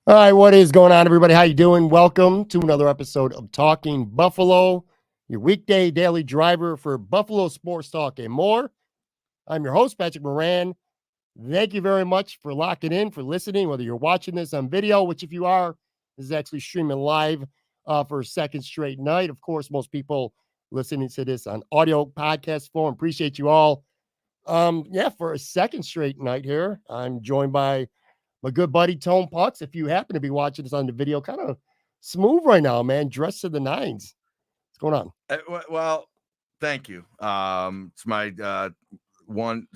All right, what is going on, everybody? How you doing? Welcome to another episode of Talking Buffalo, your weekday daily driver for Buffalo sports talk and more. I'm your host, Patrick Moran. Thank you very much for locking in, for listening, whether you're watching this on video, which if you are, this is actually streaming live for a second straight night. Of course, most people listening to this on audio podcast form. Appreciate you all. For a second straight night here, I'm joined by my good buddy Tone Potts. If you happen to be watching this on the video, kind of smooth right now, man. Dressed to the nines. What's going on? Well, thank you. It's my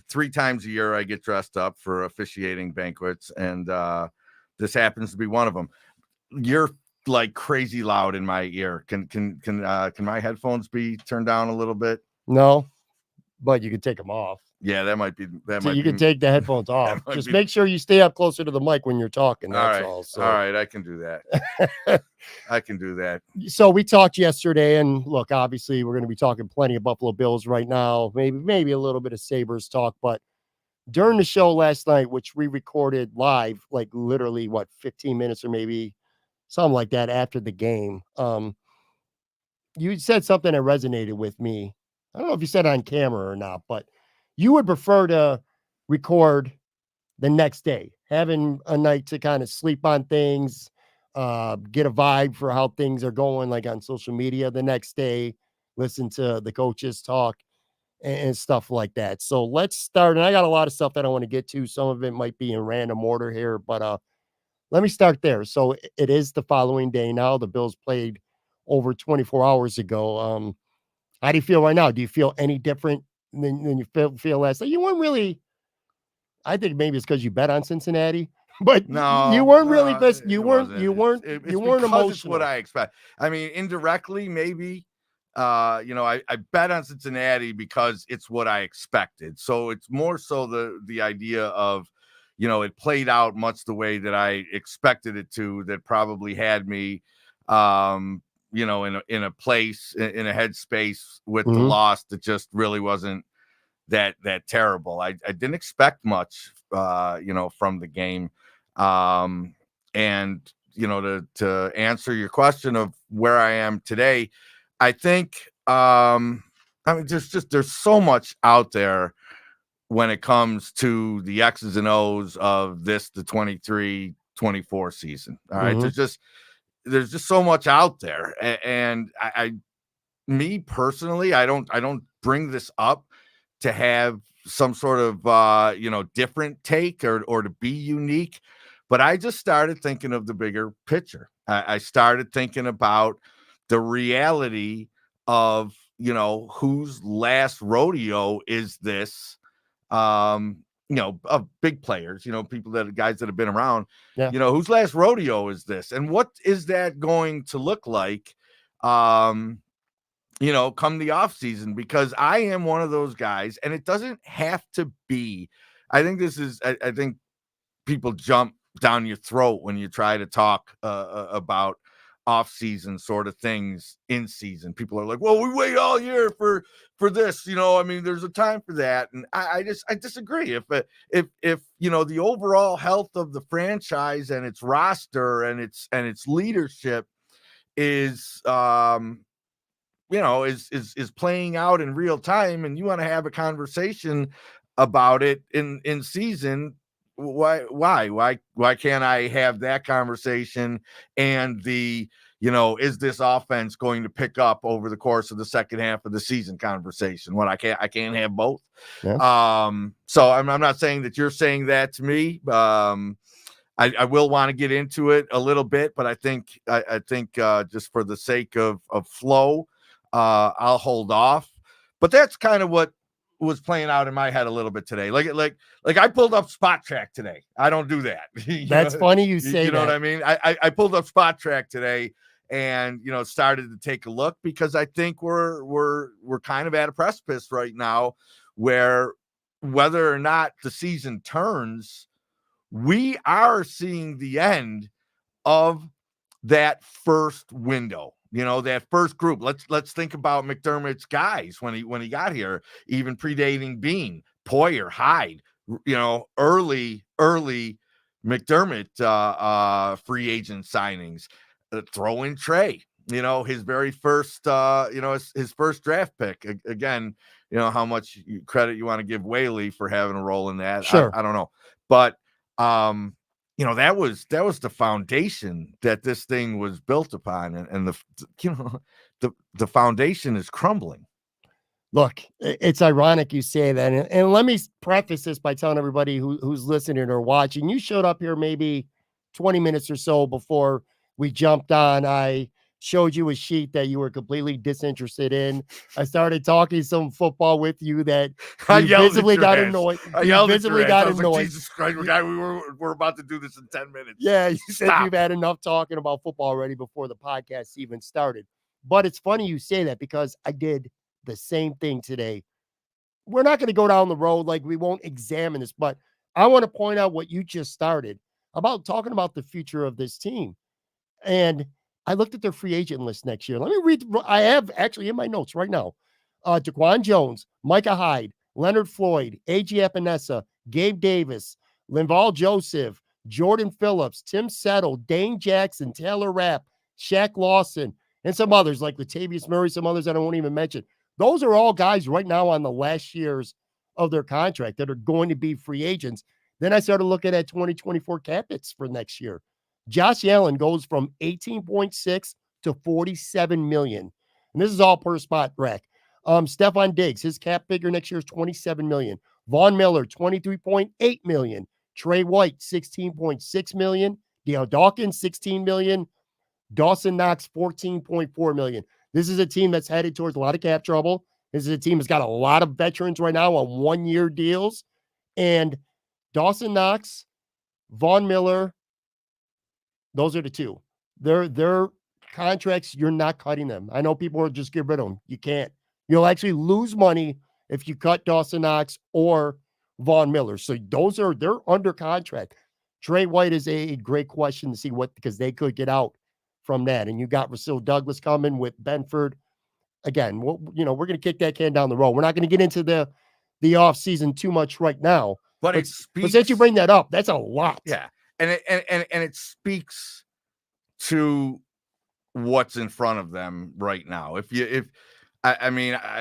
3 times a year I get dressed up for officiating banquets, and this happens to be one of them. You're like crazy loud in my ear. Can my headphones be turned down a little bit? No, but you can take them off. Yeah, that might be. You can take the headphones off. Just make sure you stay up closer to the mic when you're talking. That's all. So. All right, I can do that. I can do that. So we talked yesterday, and look, obviously, we're going to be talking plenty of Buffalo Bills right now. Maybe a little bit of Sabres talk, but during the show last night, which we recorded live, like literally 15 minutes or maybe something like that after the game, you said something that resonated with me. I don't know if you said it on camera or not, but you would prefer to record the next day, having a night to kind of sleep on things, get a vibe for how things are going, like on social media the next day, listen to the coaches talk and stuff like that. So let's start. And I got a lot of stuff that I want to get to. Some of it might be in random order here, but let me start there. So it is the following day now. The Bills played over 24 hours ago. How do you feel right now? Do you feel any different than you feel last night? You weren't really. I think maybe it's because you bet on Cincinnati, but no, you weren't really pissed. You weren't emotional. It's what I expect. I mean, indirectly, maybe. I bet on Cincinnati because it's what I expected. So it's more so the idea of, it played out much the way that I expected it to. That probably had me, in a place, in a headspace with the loss that just really wasn't that terrible. I didn't expect much, from the game. And, to answer your question of where I am today, I think, there's so much out there when it comes to the X's and O's of the 23-24 season. All right. There's just so much out there. And me personally, I don't bring this up to have some sort of, different take or to be unique. But I just started thinking of the bigger picture. I started thinking about the reality of, whose last rodeo is this, of big players, guys that have been around, whose last rodeo is this? And what is that going to look like, come the off season? Because I am one of those guys, and it doesn't have to be. I think people jump down your throat when you try to talk about off season sort of things in season. People are like, well, we wait all year for this, there's a time for that. And I disagree. If the overall health of the franchise and its roster and its leadership is is playing out in real time, and you want to have a conversation about it in season, why can't I have that conversation? And is this offense going to pick up over the course of the second half of the season conversation? I can't have both. Yeah. So I'm not saying that you're saying that to me. I will want to get into it a little bit, but I think just for the sake of flow, I'll hold off. But that's kind of what was playing out in my head a little bit today. Like I pulled up Spot Track today. I don't do that. That's funny you say that. You know what I mean? I pulled up Spot Track today and started to take a look, because I think we're kind of at a precipice right now where, whether or not the season turns, we are seeing the end of that first window. That first group. Let's think about McDermott's guys when he got here, even predating Bean, Poyer, Hyde, early McDermott, free agent signings, throw in Trey, his very first, his first draft pick. Again, how much credit you want to give Whaley for having a role in that. Sure. I don't know. But, that was the foundation that this thing was built upon. And the foundation is crumbling. Look, it's ironic you say that. And let me preface this by telling everybody who's listening or watching, you showed up here maybe 20 minutes or so before we jumped on. I showed you a sheet that you were completely disinterested in. I started talking some football with you that you visibly got annoyed. You visibly got annoyed. Like, Jesus Christ, we're about to do this in 10 minutes. Yeah, you said you've had enough talking about football already before the podcast even started. But it's funny you say that because I did the same thing today. We're not going to go down the road like we won't examine this, but I want to point out what you just started about talking about the future of this team. And I looked at their free agent list next year. Let me read. I have actually in my notes right now. Daquan Jones, Micah Hyde, Leonard Floyd, A.G. Epinesa, Gabe Davis, Linval Joseph, Jordan Phillips, Tim Settle, Dane Jackson, Taylor Rapp, Shaq Lawson, and some others like Latavius Murray, some others that I won't even mention. Those are all guys right now on the last years of their contract that are going to be free agents. Then I started looking at 2024 cap hits for next year. Josh Allen goes from 18.6 to 47 million. And this is all per spot rack. Stephon Diggs, his cap figure next year is 27 million. Von Miller, 23.8 million. Trey White, 16.6 million. Dale Dawkins, 16 million. Dawson Knox, 14.4 million. This is a team that's headed towards a lot of cap trouble. This is a team that's got a lot of veterans right now on 1-year deals. And Dawson Knox, Von Miller, those are the two. Their contracts, you're not cutting them. I know people are just get rid of them. You can't. You'll actually lose money if you cut Dawson Knox or Von Miller. So they're under contract. Trey White is a great question to see because they could get out from that. And you got Rasul Douglas coming with Benford. Again, we're going to kick that can down the road. We're not going to get into the offseason too much right now. But since you bring that up, that's a lot. Yeah. And it speaks to what's in front of them right now. I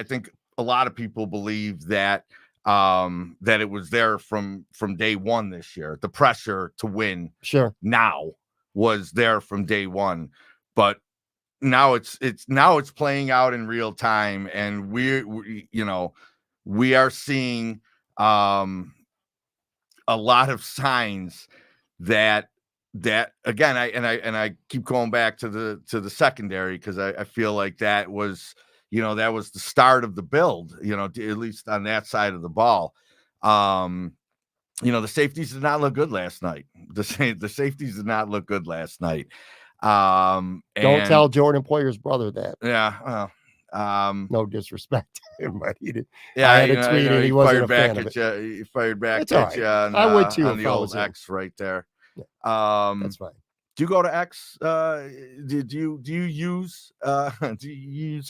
think a lot of people believe that that it was there from day one this year. The pressure to win now was there from day one, but now it's playing out in real time, and we are seeing a lot of signs that again, I keep going back to the secondary because I feel like that was the start of the build, at least on that side of the ball. The safeties did not look good last night. The safeties did not look good last night. Don't tell Jordan Poyer's brother that. Yeah. No disrespect to him, but he did. Yeah, I had a tweet and he wasn't a fan of it. He fired back That's at you on, I would too on the old X right there. Yeah, that's fine. Do you go to X? Do you use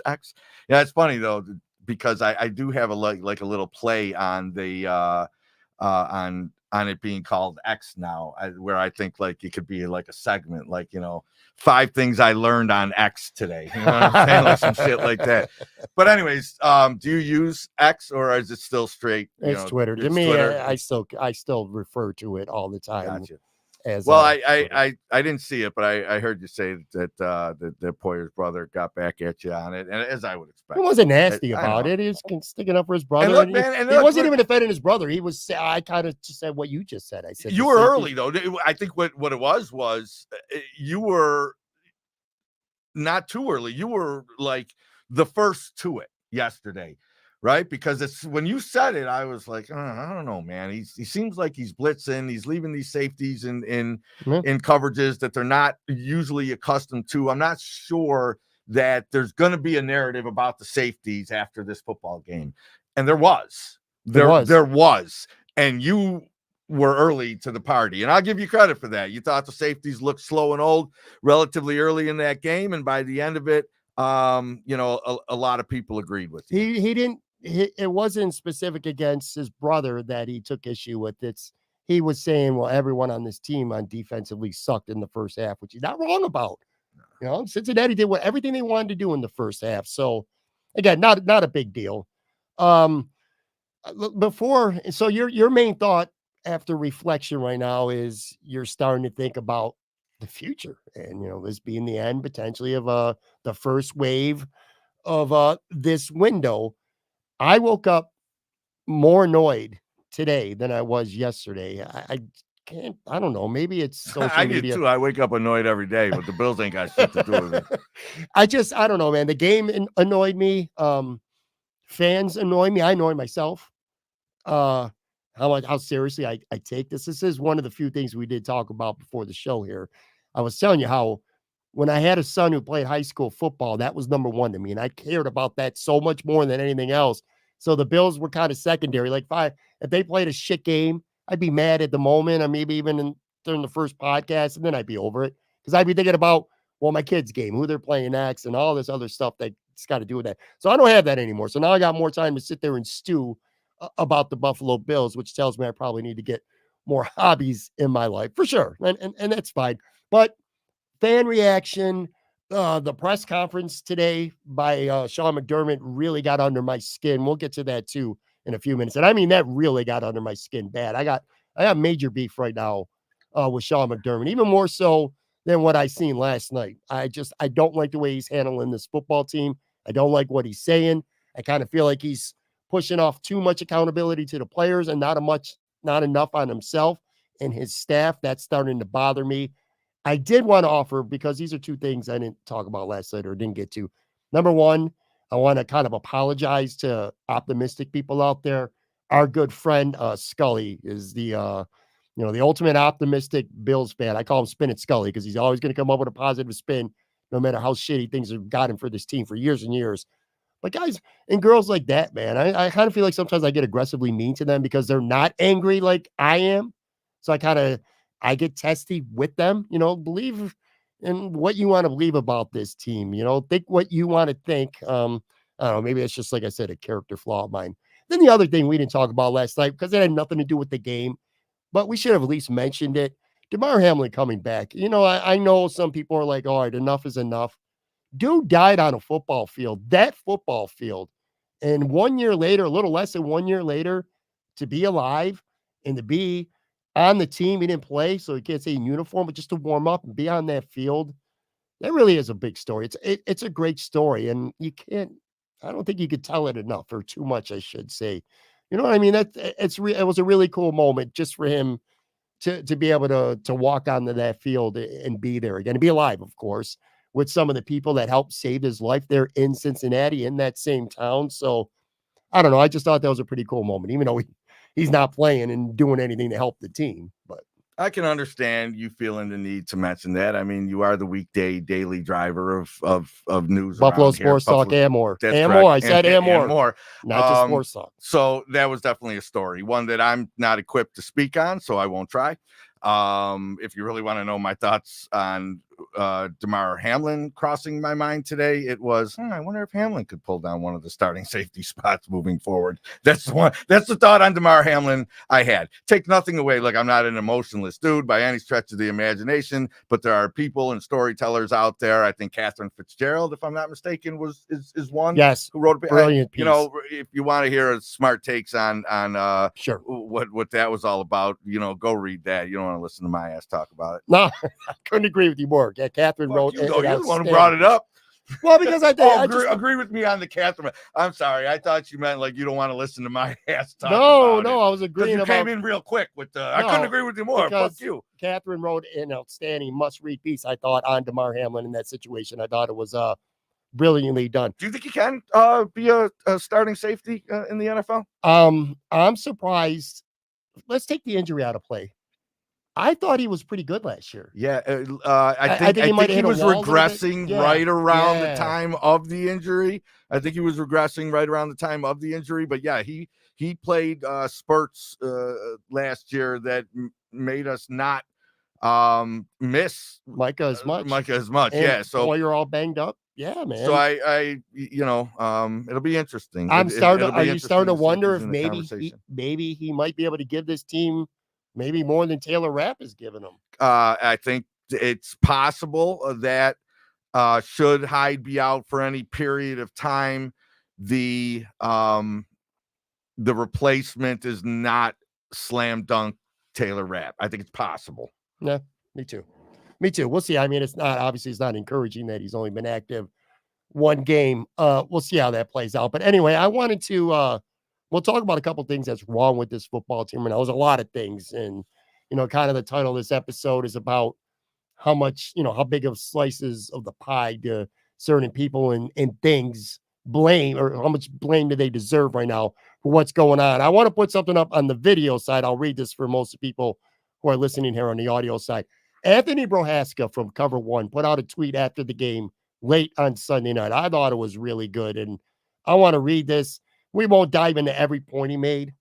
X? Yeah, it's funny though because I do have a little play on the on it being called X now, where I think like it could be like a segment, like 5 things I learned on X today. You know what I'm saying? Like some shit like that. But anyways, do you use X or is it still straight? It's Twitter. To me, Twitter. I still refer to it all the time. Gotcha. I didn't see it, but I heard you say that that Poyer's brother got back at you on it, and as I would expect, he wasn't nasty about it. He was sticking up for his brother. He wasn't even defending his brother. He was. I kind of just said what you just said. I said you were early though. I think what it was you were not too early. You were like the first to it yesterday. Right, because it's when you said it, I was like, I don't know, man. He seems like he's blitzing. He's leaving these safeties in coverages that they're not usually accustomed to. I'm not sure that there's going to be a narrative about the safeties after this football game, and there was, and you were early to the party, and I'll give you credit for that. You thought the safeties looked slow and old relatively early in that game, and by the end of it, a lot of people agreed with you. He didn't. It wasn't specific against his brother that he took issue with. he was saying, well, everyone on this team on defensively sucked in the first half, which he's not wrong about. Cincinnati did everything they wanted to do in the first half. So again, not a big deal. So your main thought after reflection right now is you're starting to think about the future, and this being the end potentially of the first wave of this window. I woke up more annoyed today than I was yesterday. I don't know. Maybe it's social I media. get too. I wake up annoyed every day, but the Bills ain't got shit to do with it. I don't know, man. The game annoyed me. Fans annoy me. I annoy myself. How seriously I take this. This is one of the few things we did talk about before the show here. I was telling you how when I had a son who played high school football, that was number one to me. And I cared about that so much more than anything else. So the Bills were kind of secondary. Like if they played a shit game, I'd be mad at the moment, or maybe even during the first podcast, and then I'd be over it. Because I'd be thinking about, well, my kid's game, who they're playing next, and all this other stuff that's got to do with that. So I don't have that anymore. So now I got more time to sit there and stew about the Buffalo Bills, which tells me I probably need to get more hobbies in my life for sure. And that's fine. But fan reaction, the press conference today by Sean McDermott really got under my skin. We'll get to that too in a few minutes. And I mean, that really got under my skin bad. I got major beef right now with Sean McDermott, even more so than what I seen last night. I don't like the way he's handling this football team. I don't like what he's saying. I kind of feel like he's pushing off too much accountability to the players and not enough on himself and his staff. That's starting to bother me. I did want to offer, because these are two things I didn't talk about last night or didn't get to. Number one, I want to kind of apologize to optimistic people out there. Our good friend Scully is the ultimate optimistic Bills fan. I call him Spin It Scully because he's always going to come up with a positive spin, no matter how shitty things have gotten for this team for years and years. But guys and girls like that, man, I kind of feel like sometimes I get aggressively mean to them because they're not angry like I am. So I get testy with them, believe in what you want to believe about this team, think what you want to think. I don't know, maybe it's just, like I said, a character flaw of mine. Then the other thing we didn't talk about last night because it had nothing to do with the game, but we should have at least mentioned it. DeMar Hamlin coming back. I know some people are like, all right, enough is enough. Dude died on a football field, that football field. And 1 year later, a little less than 1 year later, to be alive and to be on the team. He didn't play, so he can't say in uniform, but just to warm up and be on that field. That really is a big story. It's a great story. And I don't think you could tell it enough or too much, I should say. You know what I mean? It was a really cool moment just for him to be able to walk onto that field and be there again, and be alive, of course, with some of the people that helped save his life there in Cincinnati, in that same town. So I don't know. I just thought that was a pretty cool moment, even though he's not playing and doing anything to help the team. But I can understand you feeling the need to mention that. I mean, you are the weekday daily driver of news. Buffalo Sports Talk and more. And more. I said and more. Not just sports talk. So that was definitely a story, one that I'm not equipped to speak on, so I won't try. If you really want to know my thoughts on DeMar Hamlin crossing my mind today, it was, I wonder if Hamlin could pull down one of the starting safety spots moving forward. That's the thought on DeMar Hamlin I had. Take nothing away. Look, I'm not an emotionless dude by any stretch of the imagination, but there are people and storytellers out there. I think Catherine Fitzgerald, if I'm not mistaken, is one. Yes, who wrote a brilliant piece. If you want to hear smart takes on sure what that was all about, go read that. You don't want to listen to my ass talk about it. No, I couldn't agree with you more. Catherine wrote. You're the one who brought it up. Well, because I think agree with me on the Catherine. I'm sorry. I thought you meant like you don't want to listen to my ass talk. No, I was agreeing. You came in real quick with I couldn't agree with you more. Fuck you. Catherine wrote an outstanding must-read piece, I thought, on DeMar Hamlin in that situation. I thought it was brilliantly done. Do you think he can be a starting safety in the NFL? I'm surprised. Let's take the injury out of play. I thought he was pretty good last year. Yeah, I think he was regressing right around the time of the injury. I think he was regressing right around the time of the injury. But yeah, he played spurts last year that made us not miss Micah as much. Yeah. So while you're all banged up. Yeah, man. So I it'll be interesting. Are you starting to wonder if maybe he might be able to give this team maybe more than Taylor Rapp is giving them. I think it's possible that should Hyde be out for any period of time, the replacement is not slam dunk Taylor Rapp. I think it's possible. Yeah, me too. Me too. We'll see. I mean, it's not encouraging that he's only been active one game. We'll see how that plays out. But anyway, I wanted to we'll talk about a couple things that's wrong with this football team. And there was a lot of things. And kind of the title of this episode is about how much, how big of slices of the pie do certain people and things blame, or how much blame do they deserve right now for what's going on. I want to put something up on the video side. I'll read this for most of the people who are listening here on the audio side. Anthony Prohaska from Cover One put out a tweet after the game late on Sunday night. I thought it was really good, and I want to read this. We won't dive into every point he made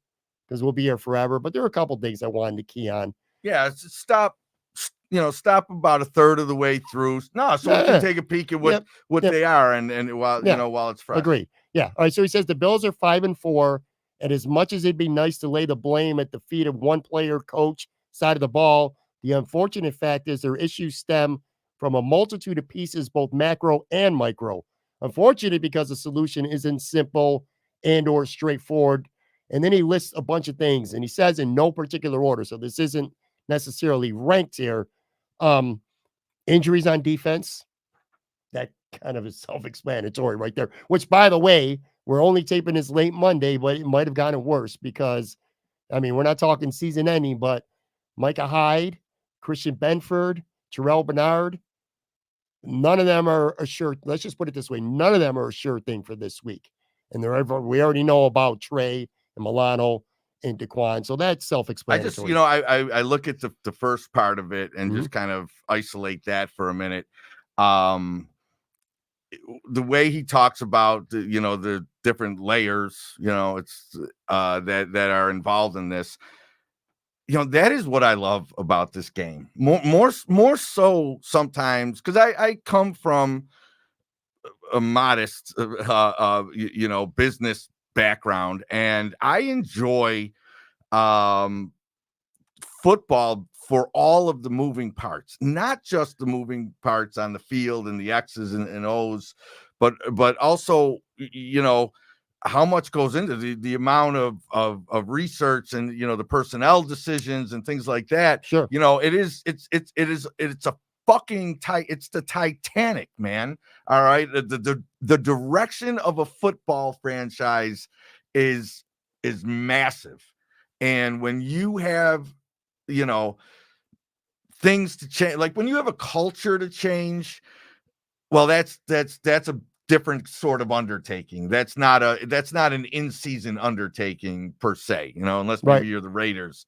because we'll be here forever, but there are a couple things I wanted to key on. Yeah, stop about a third of the way through. No, so we can take a peek at what they are, and while it's fresh. Agreed. Yeah. All right. So he says the Bills are 5-4, and as much as it'd be nice to lay the blame at the feet of one player, coach, side of the ball, the unfortunate fact is their issues stem from a multitude of pieces, both macro and micro. Unfortunately, because the solution isn't simple and or straightforward. And then he lists a bunch of things, and he says in no particular order. So this isn't necessarily ranked here. Injuries on defense. That kind of is self-explanatory right there. Which, by the way, we're only taping this late Monday, but it might have gotten worse because, I mean, we're not talking season ending, but Micah Hyde, Christian Benford, Terrell Bernard, none of them are a sure. Let's just put it this way: none of them are a sure thing for this week. And we already know about Trey and Milano and Daquan, so that's self-explanatory. I look at the first part of it and just kind of isolate that for a minute. The way he talks about the different layers, it's that are involved in this. That is what I love about this game. More so sometimes, because I come from a modest, business background, and I enjoy football for all of the moving parts, not just the moving parts on the field and the X's and O's, but also, how much goes into the amount of research and, the personnel decisions and things like that. Sure. It's a fucking it's the Titanic, man. All right. The direction of a football franchise is massive. And when you have, things to change, like when you have a culture to change, well, that's a different sort of undertaking. That's not an in-season undertaking per se, unless maybe you're the Raiders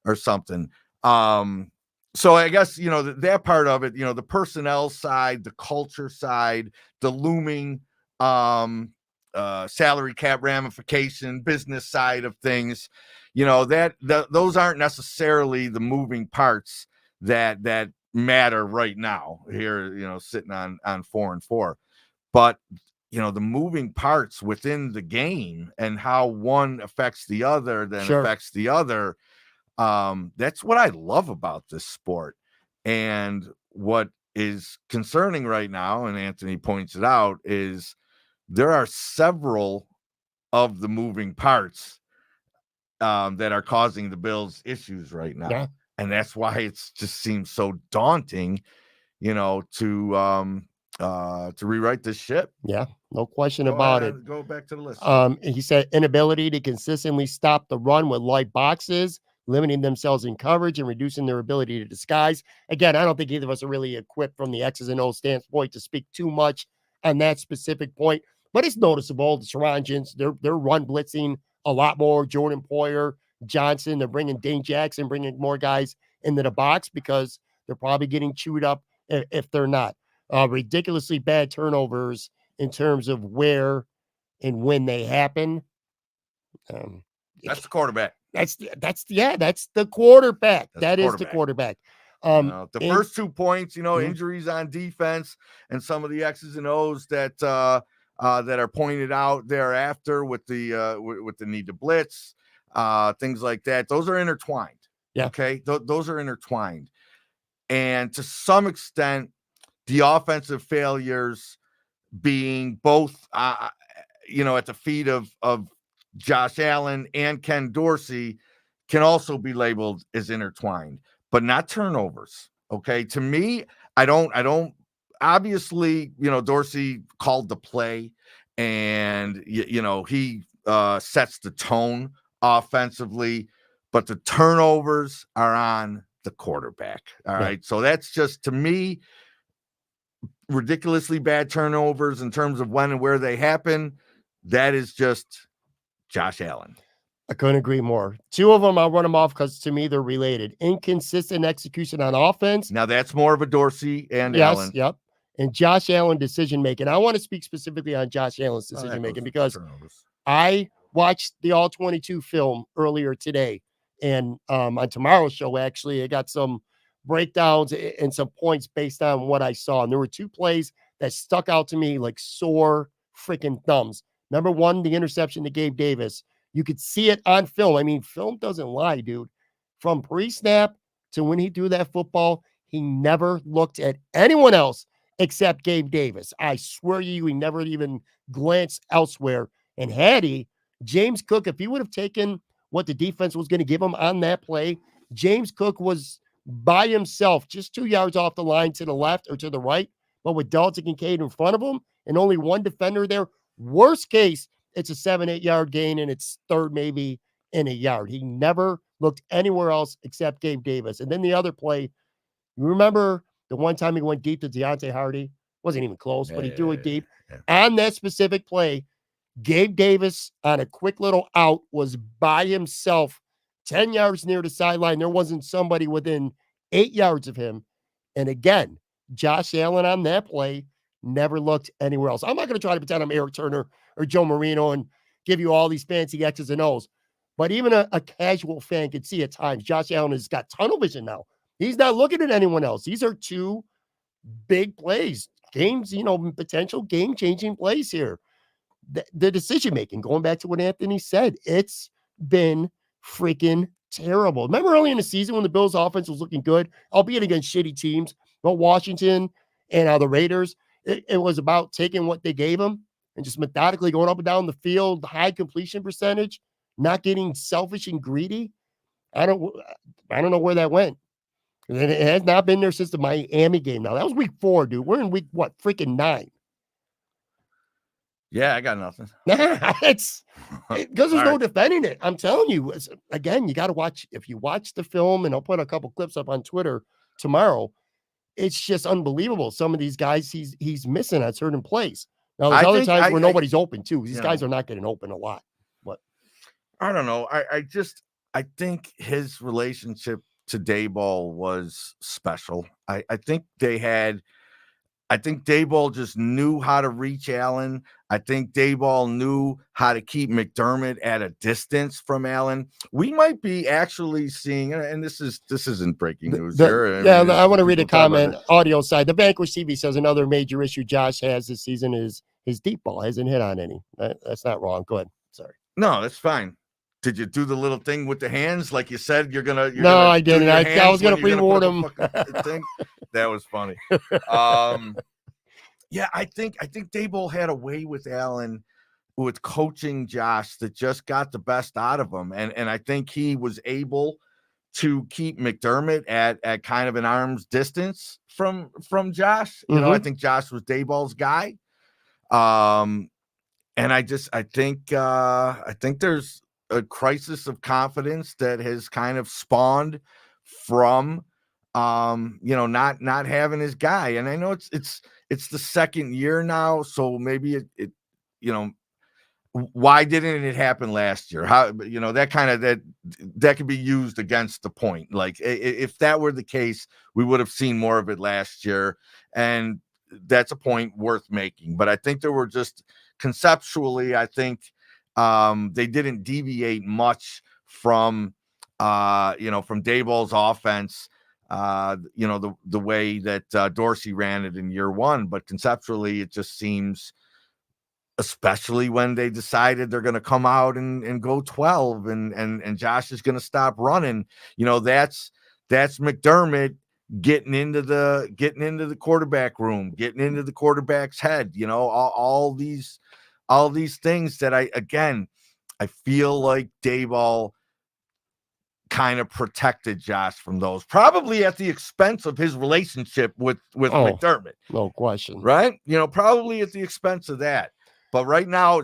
or something. So I guess, that part of it, the personnel side, the culture side, the looming salary cap ramification, business side of things, those aren't necessarily the moving parts that matter right now here, sitting on 4-4. But, the moving parts within the game and how one affects the other, affects the other. That's what I love about this sport. And what is concerning right now, and Anthony points it out, is there are several of the moving parts that are causing the Bills issues right now. Yeah. And that's why it just seems so daunting, to rewrite this ship. Yeah, no question about it. Go back to the list. He said inability to consistently stop the run with light boxes, limiting themselves in coverage and reducing their ability to disguise. Again, I don't think either of us are really equipped from the X's and O's standpoint to speak too much on that specific point, but it's noticeable. The Sarandons, they're run blitzing a lot more. Jordan Poyer, Johnson, they're bringing Dane Jackson, bringing more guys into the box because they're probably getting chewed up if they're not. Ridiculously bad turnovers in terms of where and when they happen. That's the quarterback. That's the quarterback. That is the quarterback. The first 2 points, injuries on defense and some of the X's and O's that are pointed out thereafter with the need to blitz, things like that. Those are intertwined. Yeah. Okay. Those are intertwined. And to some extent, the offensive failures being both, at the feet of Josh Allen and Ken Dorsey can also be labeled as intertwined, but not turnovers. Okay. To me, I don't obviously, Dorsey called the play and, he sets the tone offensively, but the turnovers are on the quarterback. All right. So that's just, to me, ridiculously bad turnovers in terms of when and where they happen. That is just Josh Allen. I couldn't agree more. Two of them, I'll run them off because to me they're related. Inconsistent execution on offense. Now that's more of a Dorsey and Yes, Allen. yep. And Josh Allen decision making. I want to speak specifically on Josh Allen's decision making because I watched the All 22 film earlier today, and on tomorrow's show, actually, I got some breakdowns and some points based on what I saw. And there were two plays that stuck out to me like sore freaking thumbs. Number one, the interception to Gabe Davis. You could see it on film. I mean, film doesn't lie, dude. From pre-snap to when he threw that football, he never looked at anyone else except Gabe Davis. I swear to you, he never even glanced elsewhere. And had he, James Cook, if he would have taken what the defense was going to give him on that play, James Cook was by himself, just 2 yards off the line to the left or to the right, but with Dalton Kincaid in front of him and only one defender there. Worst case, it's a 7-8 yard gain and it's third maybe in a yard. He never looked anywhere else except Gabe Davis. And then the other play, you remember the one time he went deep to Deontay Hardy? Wasn't even close, but he threw it deep. On that specific play, Gabe Davis on a quick little out was by himself 10 yards near the sideline. There wasn't somebody within 8 yards of him. And again, Josh Allen on that play never looked anywhere else. I'm not going to try to pretend I'm Eric Turner or Joe Marino and give you all these fancy X's and O's. But even a casual fan can see at times Josh Allen has got tunnel vision now. He's not looking at anyone else. These are two big plays, games, potential game-changing plays here. The decision-making, going back to what Anthony said, it's been freaking terrible. Remember early in the season when the Bills' offense was looking good, albeit against shitty teams, but Washington and the Raiders, it was about taking what they gave them and just methodically going up and down the field, high completion percentage, not getting selfish and greedy. I don't know where that went. It has not been there since the Miami game. Now that was week 4, dude. We're in week freaking 9. Yeah, I got nothing. It's because there's no defending it. I'm telling you. Again, you got to watch. If you watch the film, and I'll put a couple clips up on Twitter tomorrow, it's just unbelievable. Some of these guys he's missing at certain plays. Now there's other times where nobody's open too. These guys are not getting open a lot. But I don't know. I think his relationship to Daboll was special. I think Daboll just knew how to reach Allen. I think Daboll knew how to keep McDermott at a distance from Allen. We might be actually seeing, and this isn't breaking news here. I want to read a comment. Audio side. The Vanquish TV says another major issue Josh has this season is his deep ball. Hasn't hit on any. That's not wrong. Go ahead. Sorry. No, that's fine. Did you do the little thing with the hands like you said you're gonna? No, I didn't. I was gonna pre-warn him. That was funny. Yeah, I think Daboll had a way with Allen, with coaching Josh that just got the best out of him, and I think he was able to keep McDermott at kind of an arm's distance from Josh. You know, I think Josh was Daboll's guy, and I think there's a crisis of confidence that has kind of spawned from not having his guy. And I know it's the second year now, so maybe it why didn't it happen last year? How, that could be used against the point. Like if that were the case, we would have seen more of it last year, and that's a point worth making. But I think there were just conceptually, I think they didn't deviate much from Daboll's offense, the way that Dorsey ran it in year one. But conceptually, it just seems especially when they decided they're going to come out and go 12 and Josh is going to stop running. That's McDermott getting into the quarterback room, getting into the quarterback's head, all these things that I feel like Daboll kind of protected Josh from those, probably at the expense of his relationship with McDermott. No question. Right? Probably at the expense of that. But right now,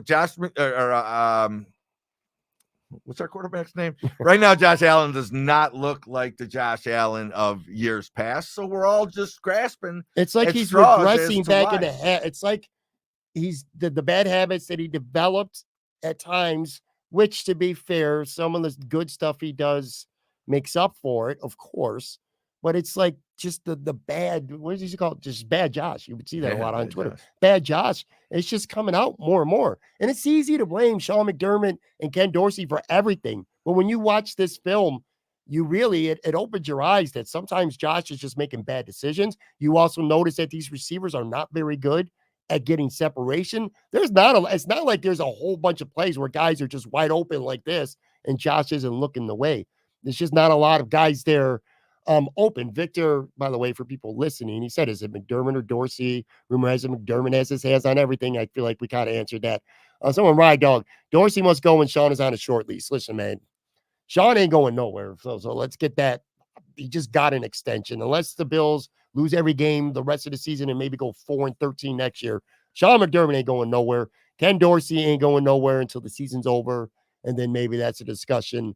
what's our quarterback's name? Right now, Josh Allen does not look like the Josh Allen of years past. So we're all just grasping. It's like he's regressing back into it's like he's the bad habits that he developed at times, which, to be fair, some of the good stuff he does makes up for it, of course. But it's like just the bad, what is he called? Just bad Josh. You would see that a lot on Twitter. Josh. Bad Josh. It's just coming out more and more. And it's easy to blame Sean McDermott and Ken Dorsey for everything. But when you watch this film, you really, it opens your eyes that sometimes Josh is just making bad decisions. You also notice that these receivers are not very good at getting separation. It's not like there's a whole bunch of plays where guys are just wide open like this and Josh isn't looking the way. There's just not a lot of guys there open. Victor, by the way, for people listening, he said, is it McDermott or Dorsey? Rumor has it McDermott has his hands on everything. I feel like we kind of answered that. Someone ride dog. Dorsey must go when Sean is on a short lease. Listen, man, Sean ain't going nowhere. So let's get that. He just got an extension. Unless the Bills lose every game the rest of the season and maybe go 4-13 next year, Sean McDermott ain't going nowhere. Ken Dorsey ain't going nowhere until the season's over. And then maybe that's a discussion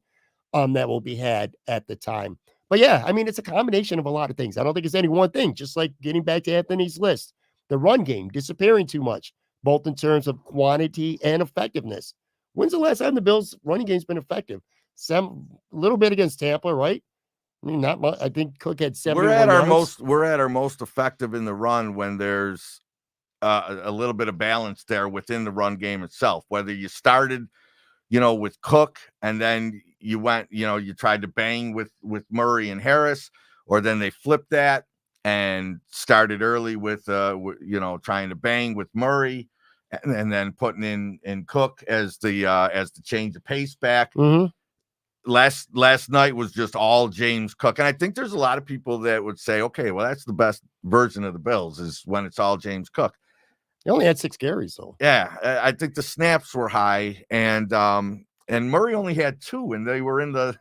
that will be had at the time. But yeah, I mean, it's a combination of a lot of things. I don't think it's any one thing, just like getting back to Anthony's list. The run game disappearing too much, both in terms of quantity and effectiveness. When's the last time the Bills' running game's been effective? A little bit against Tampa, right? I mean, not much. I think Cook had 71 yards. We're at our most effective in the run when there's a little bit of balance there within the run game itself. Whether you started, with Cook and then you went, you tried to bang with Murray and Harris, or then they flipped that and started early with trying to bang with Murray and then putting in Cook as the change of pace back. Mm-hmm. Last night was just all James Cook. And I think there's a lot of people that would say, okay, well, that's the best version of the Bills is when it's all James Cook. He only had 6 carries, though. Yeah, I think the snaps were high, and Murray only had 2, and they were in the.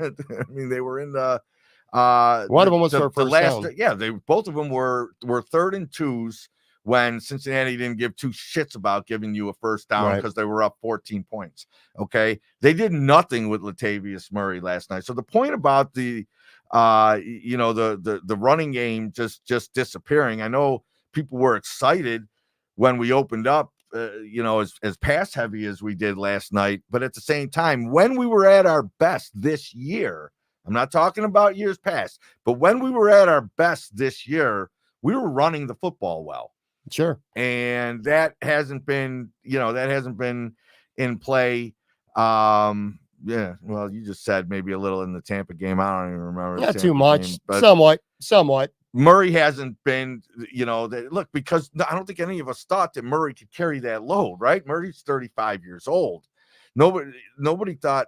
They were in the. One of them was for first down. Yeah, both of them were 3rd and 2s when Cincinnati didn't give 2 shits about giving you a first down because they were up 14 points. Okay, they did nothing with Latavius Murray last night. So the point about the running game just disappearing. I know people were excited when we opened up, as pass heavy as we did last night. But at the same time, when we were at our best this year, I'm not talking about years past, but when we were at our best this year, we were running the football well. Sure. And that hasn't been in play. Yeah. Well, you just said maybe a little in the Tampa game. I don't even remember. Not too much. Game, somewhat. Murray hasn't been, because I don't think any of us thought that Murray could carry that load, right? Murray's 35 years old. Nobody thought,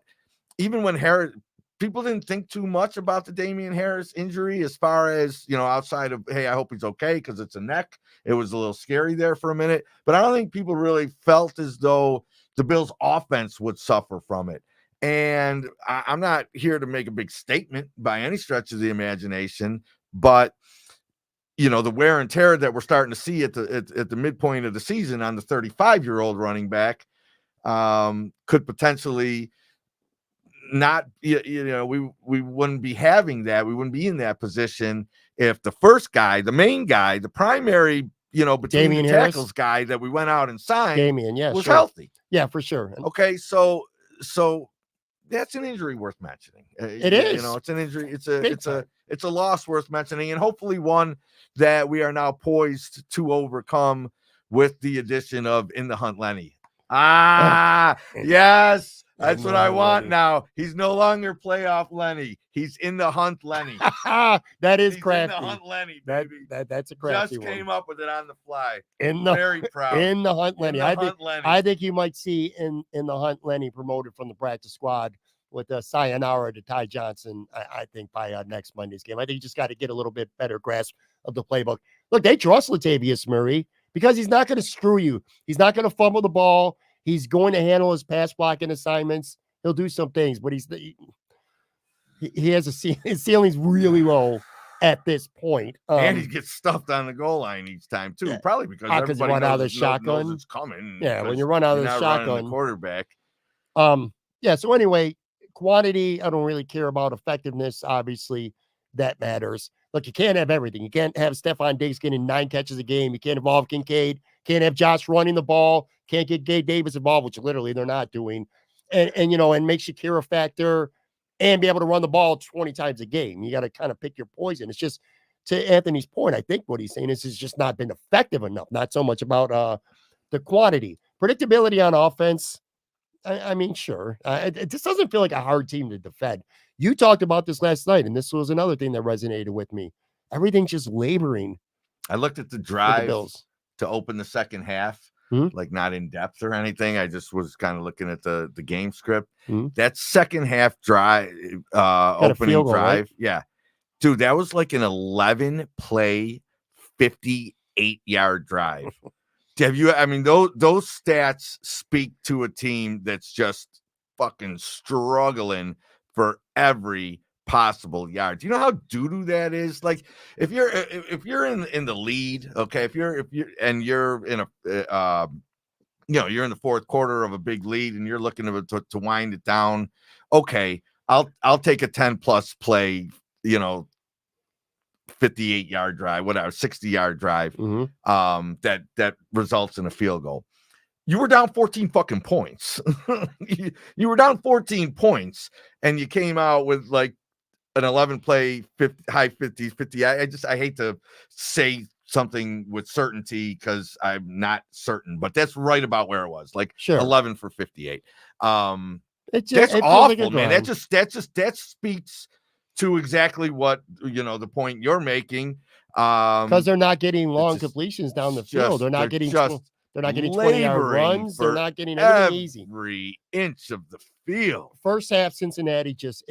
even when Harris, people didn't think too much about the Damian Harris injury as far as, outside of, hey, I hope he's okay because it's a neck. It was a little scary there for a minute. But I don't think people really felt as though the Bills' offense would suffer from it. And I'm not here to make a big statement by any stretch of the imagination, but the wear and tear that we're starting to see at the midpoint of the season on the 35-year-old running back could potentially not, we wouldn't be having that. We wouldn't be in that position if the first guy, the main guy, the primary, between Damian the tackles Harris guy that we went out and signed was healthy. Yeah, for sure. Okay, so that's an injury worth mentioning. It is. It's an injury. It's a loss worth mentioning, and hopefully one that we are now poised to overcome with the addition of In the Hunt Lenny. Yes. That's what I want now. He's no longer playoff Lenny. He's in the hunt Lenny. That is He's crafty. in the hunt Lenny, baby. That's a crafty Just one. came up with it on the fly. Very proud. In the hunt Lenny. Lenny. I think you might see in the hunt Lenny promoted from the practice squad with a sayonara to Ty Johnson, I think, by next Monday's game. I think you just got to get a little bit better grasp of the playbook. Look, they trust Latavius Murray because he's not going to screw you. He's not going to fumble the ball. He's going to handle his pass blocking assignments. He'll do some things, but he has his ceiling's really low at this point. And he gets stuffed on the goal line each time, too. Yeah. Probably because everybody run out of the shotgun. Knows it's coming. Yeah, when you run out of the shotgun. The quarterback. Yeah, so anyway, quantity, I don't really care about. Effectiveness, obviously, that matters. Look, you can't have everything. You can't have Stephon Diggs getting 9 catches a game. You can't involve Kincaid. Can't have Josh running the ball. Can't get Gabe Davis involved, which literally they're not doing. And you know, and make Shakira a factor and be able to run the ball 20 times a game. You got to kind of pick your poison. It's just, to Anthony's point, I think what he's saying is it's just not been effective enough. Not so much about the quantity. Predictability on offense, I mean, sure. It just doesn't feel like a hard team to defend. You talked about this last night, and this was another thing that resonated with me. Everything's just laboring. I looked at the drive to open the second half, like not in depth or anything. I just was kind of looking at the game script. That second half drive, opening drive. Right? Yeah. Dude, that was like an 11 play, 58-yard drive. I mean, those stats speak to a team that's just fucking struggling for every possible yard. Do you know how doo-doo that is? Like, if you're in the lead, okay, if you're in a you're in the fourth quarter of a big lead and you're looking to wind it down, okay, I'll take a 10+ play, 58-yard drive, whatever, 60-yard drive, that results in a field goal. You were down 14 fucking points. You were down 14 points, and you came out with like an 11 play, high 50s, 50. I hate to say something with certainty because I'm not certain, but that's right about where it was. Like 11 for 58. That's awful, man. That speaks to exactly what the point you're making. Because they're not getting long completions down the field. They're not getting 20-yard runs. They're not getting everything easy. Every inch of the field. First half, Cincinnati just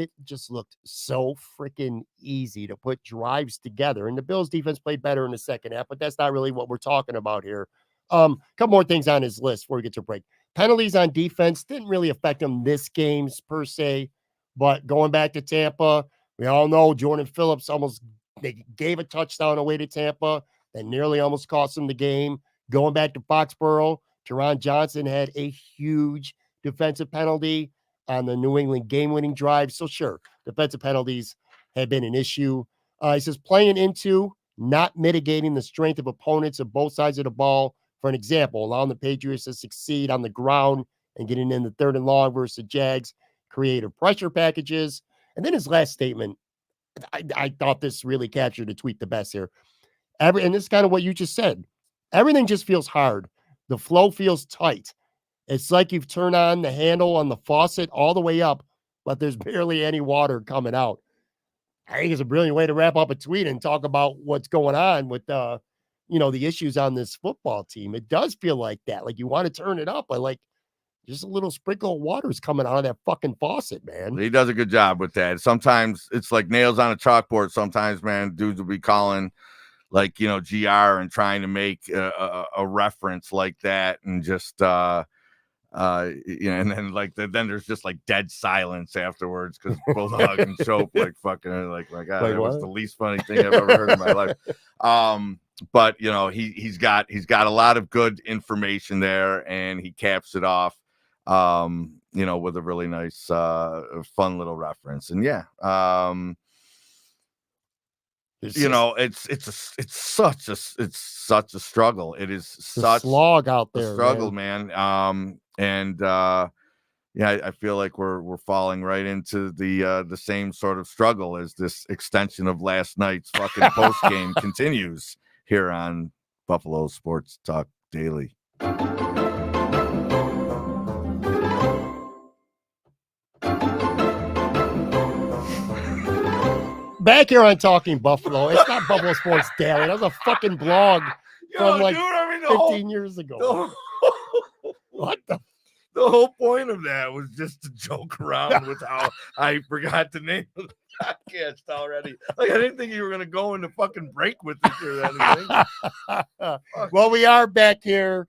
looked so freaking easy to put drives together. And the Bills defense played better in the second half, but that's not really what we're talking about here. Couple more things on his list before we get to break. Penalties on defense didn't really affect them this game per se, but going back to Tampa, we all know Jordan Phillips they gave a touchdown away to Tampa that nearly almost cost them the game. Going back to Foxborough, Teron Johnson had a huge defensive penalty on the New England game-winning drive. So sure, defensive penalties have been an issue. He says playing into not mitigating the strength of opponents of both sides of the ball. For an example, allowing the Patriots to succeed on the ground and getting in the 3rd and long versus the Jags, creative pressure packages. And then his last statement, I thought this really captured the tweet the best here. And this is kind of what you just said. Everything just feels hard. The flow feels tight. It's like you've turned on the handle on the faucet all the way up, but there's barely any water coming out. I think it's a brilliant way to wrap up a tweet and talk about what's going on with the issues on this football team. It does feel like that. Like you want to turn it up, but like just a little sprinkle of water is coming out of that fucking faucet, man. He does a good job with that. Sometimes it's like nails on a chalkboard. Sometimes, man, dudes will be calling like, GR and trying to make a reference like that. And just, and then then there's just like dead silence afterwards because both hug and choke like fucking like my God, that was the least funny thing I've ever heard in my life. But he's got a lot of good information there, and he caps it off, with a really nice, fun little reference. And it's such a struggle. It is such a slog out there, a struggle, man. I feel like we're falling right into the same sort of struggle as this extension of last night's fucking post game continues here on Buffalo Sports Talk Daily. back here on Talking Buffalo. It's not Buffalo Sports Daily. That was a fucking blog from like 15 years ago. What the? The whole point of that was just to joke around with how I forgot the name of the podcast already. Like, I didn't think you were going to go into fucking break with this or anything. Well, we are back here.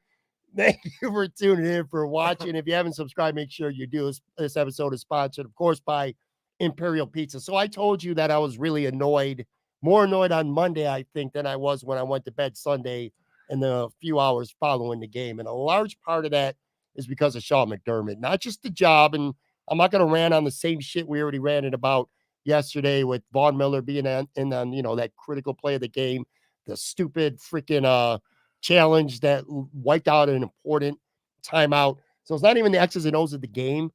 Thank you for tuning in, for watching. If you haven't subscribed, make sure you do. This episode is sponsored, of course, by Imperial Pizza. So I told you that I was really annoyed, more annoyed on Monday, I think, than I was when I went to bed Sunday in the few hours following the game. And a large part of that is because of Sean McDermott, not just the job. And I'm not going to rant on the same shit we already ranted about yesterday with Von Miller being in on, you know, that critical play of the game, the stupid freaking challenge that wiped out an important timeout. So it's not even the X's and O's of the game.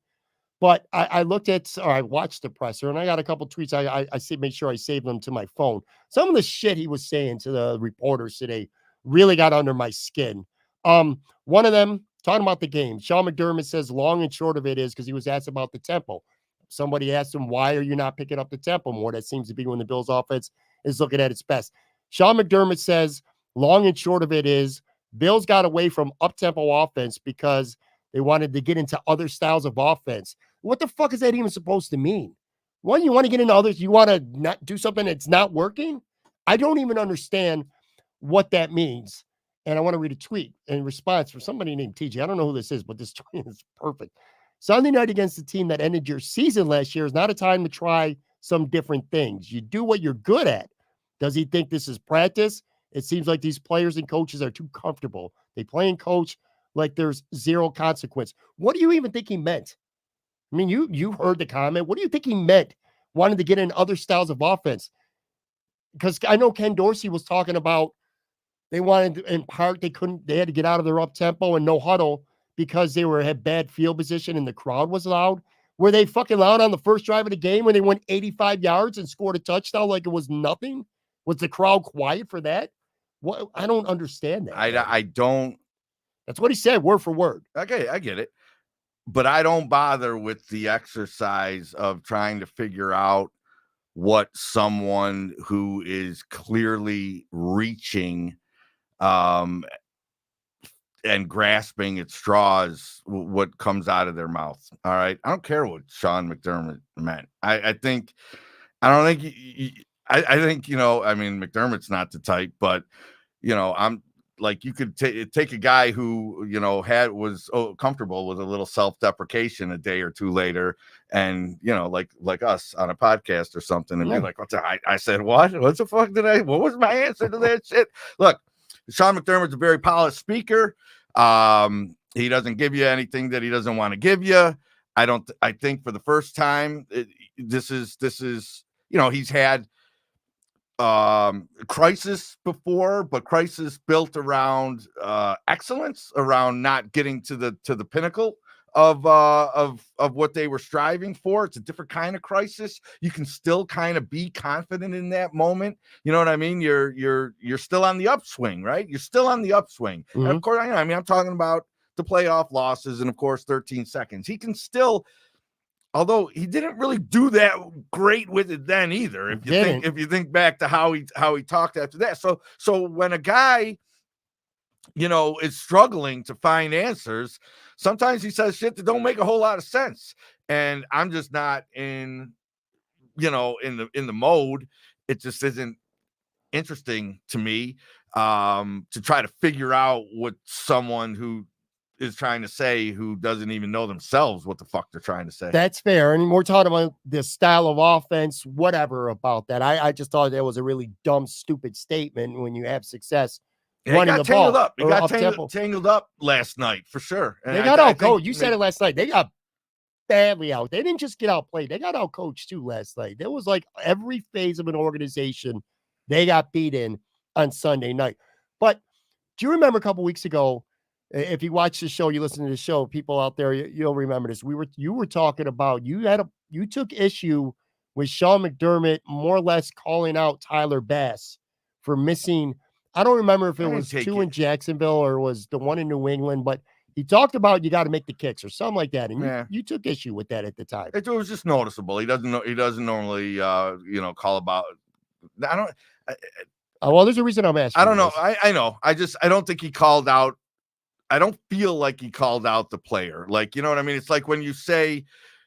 But I looked at, or I watched the presser, and I got a couple tweets. I made sure I saved them to my phone. Some of the shit he was saying to the reporters today really got under my skin. One of them, talking about the game, Sean McDermott says long and short of it is, because he was asked about the tempo. Somebody asked him, why are you not picking up the tempo more? That seems to be when the Bills offense is looking at its best. Sean McDermott says long and short of it is Bills got away from up-tempo offense because they wanted to get into other styles of offense. What the fuck is that even supposed to mean? One, you want to get into others, you want to not do something that's not working? I don't even understand what that means. And I want to read a tweet in response from somebody named TJ. I don't know who this is, but this tweet is perfect. Sunday night against the team that ended your season last year is not a time to try some different things. You do what you're good at. Does he think this is practice? It seems like these players and coaches are too comfortable. They play and coach like there's zero consequence. What do you even think he meant? I mean, you heard the comment. What do you think he meant? Wanted to get in other styles of offense? Because I know Ken Dorsey was talking about they wanted, in part, they had to get out of their up tempo and no huddle because they had bad field position and the crowd was loud. Were they fucking loud on the first drive of the game when they went 85 yards and scored a touchdown like it was nothing? Was the crowd quiet for that? What? I don't understand that. I don't. That's what he said, word for word. Okay, I get it. But I don't bother with the exercise of trying to figure out what someone who is clearly reaching and grasping at straws, what comes out of their mouth. All right. I don't care what Sean McDermott meant. I think, I think, you know, I mean, McDermott's not the type, but, you know, I'm like, you could take a guy who, you know, was comfortable with a little self-deprecation a day or two later, and, you know, like us on a podcast or something, and be like, I said, what the fuck what was my answer to that shit? Look, Sean McDermott's a very polished speaker. He doesn't give you anything that he doesn't want to give you. I think for the first time, this is, you know, he's had crisis before, but crisis built around excellence, around not getting to the pinnacle of what they were striving for. It's a different kind of crisis. You can still kind of be confident in that moment. You know what I mean? You're still on the upswing, right? You're still on the upswing. Mm-hmm. And of course, I mean, I'm talking about the playoff losses and of course 13 seconds. He can still, although he didn't really do that great with it then either. If you think back to how he talked after that. So when a guy, you know, is struggling to find answers, sometimes he says shit that don't make a whole lot of sense. And I'm just not in, you know, in the mode. It just isn't interesting to me to try to figure out what someone who is trying to say, who doesn't even know themselves what the fuck they're trying to say. That's fair. And we're talking about the style of offense, whatever about that. I just thought that was a really dumb, stupid statement when you have success running the ball. He got tangled up last night for sure. And they got outcoached. You said it last night. They got badly out. They didn't just get outplayed. They got outcoached too last night. There was like every phase of an organization they got beat in on Sunday night. But do you remember a couple weeks ago, if you watch the show, you listen to the show, people out there, you'll remember this. You were talking about, you took issue with Sean McDermott more or less calling out Tyler Bass for missing. I don't remember if it was two in Jacksonville or was the one in New England, but He talked about you got to make the kicks or something like that, and Yeah. you took issue with that at the time. It was just noticeable. He doesn't know. He doesn't normally, call about. I don't. Well, there's a reason I'm asking. I don't know. This. I know. I don't think he called out. I don't feel like he called out the player. Like, you know what I mean? It's like when you say,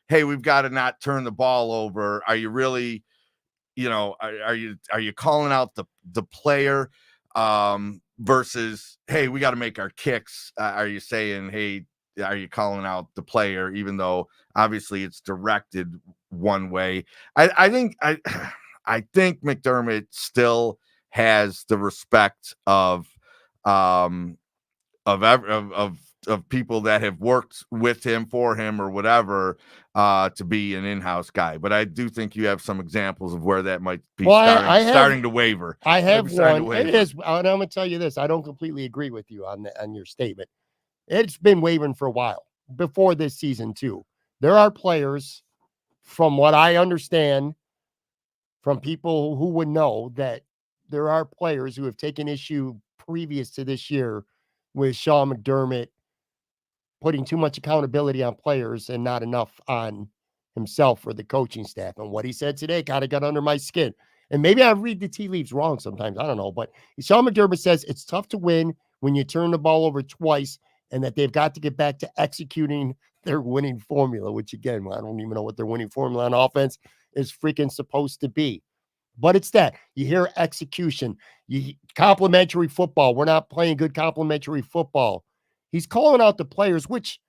"Hey, we've got to not turn the ball over." Are you really, are you calling out the player versus, "Hey, we got to make our kicks"? Are you saying, "Hey"? Are you calling out the player, even though obviously it's directed one way? I think I think McDermott still has the respect of people that have worked with him, for him, or whatever, to be an in-house guy. But I do think you have some examples of where that might be starting to waver. I have one. It is, and I'm going to tell you this. I don't completely agree with you on your statement. It's been wavering for a while before this season too. There are players, from what I understand, from people who would know, that there are players who have taken issue previous to this year with Sean McDermott putting too much accountability on players and not enough on himself or the coaching staff. And what he said today kind of got under my skin. And maybe I read the tea leaves wrong sometimes. I don't know. But Sean McDermott says it's tough to win when you turn the ball over twice, and that they've got to get back to executing their winning formula, which, again, I don't even know what their winning formula on offense is freaking supposed to be. But it's that. You hear execution, complimentary football. We're not playing good complimentary football. He's calling out the players, which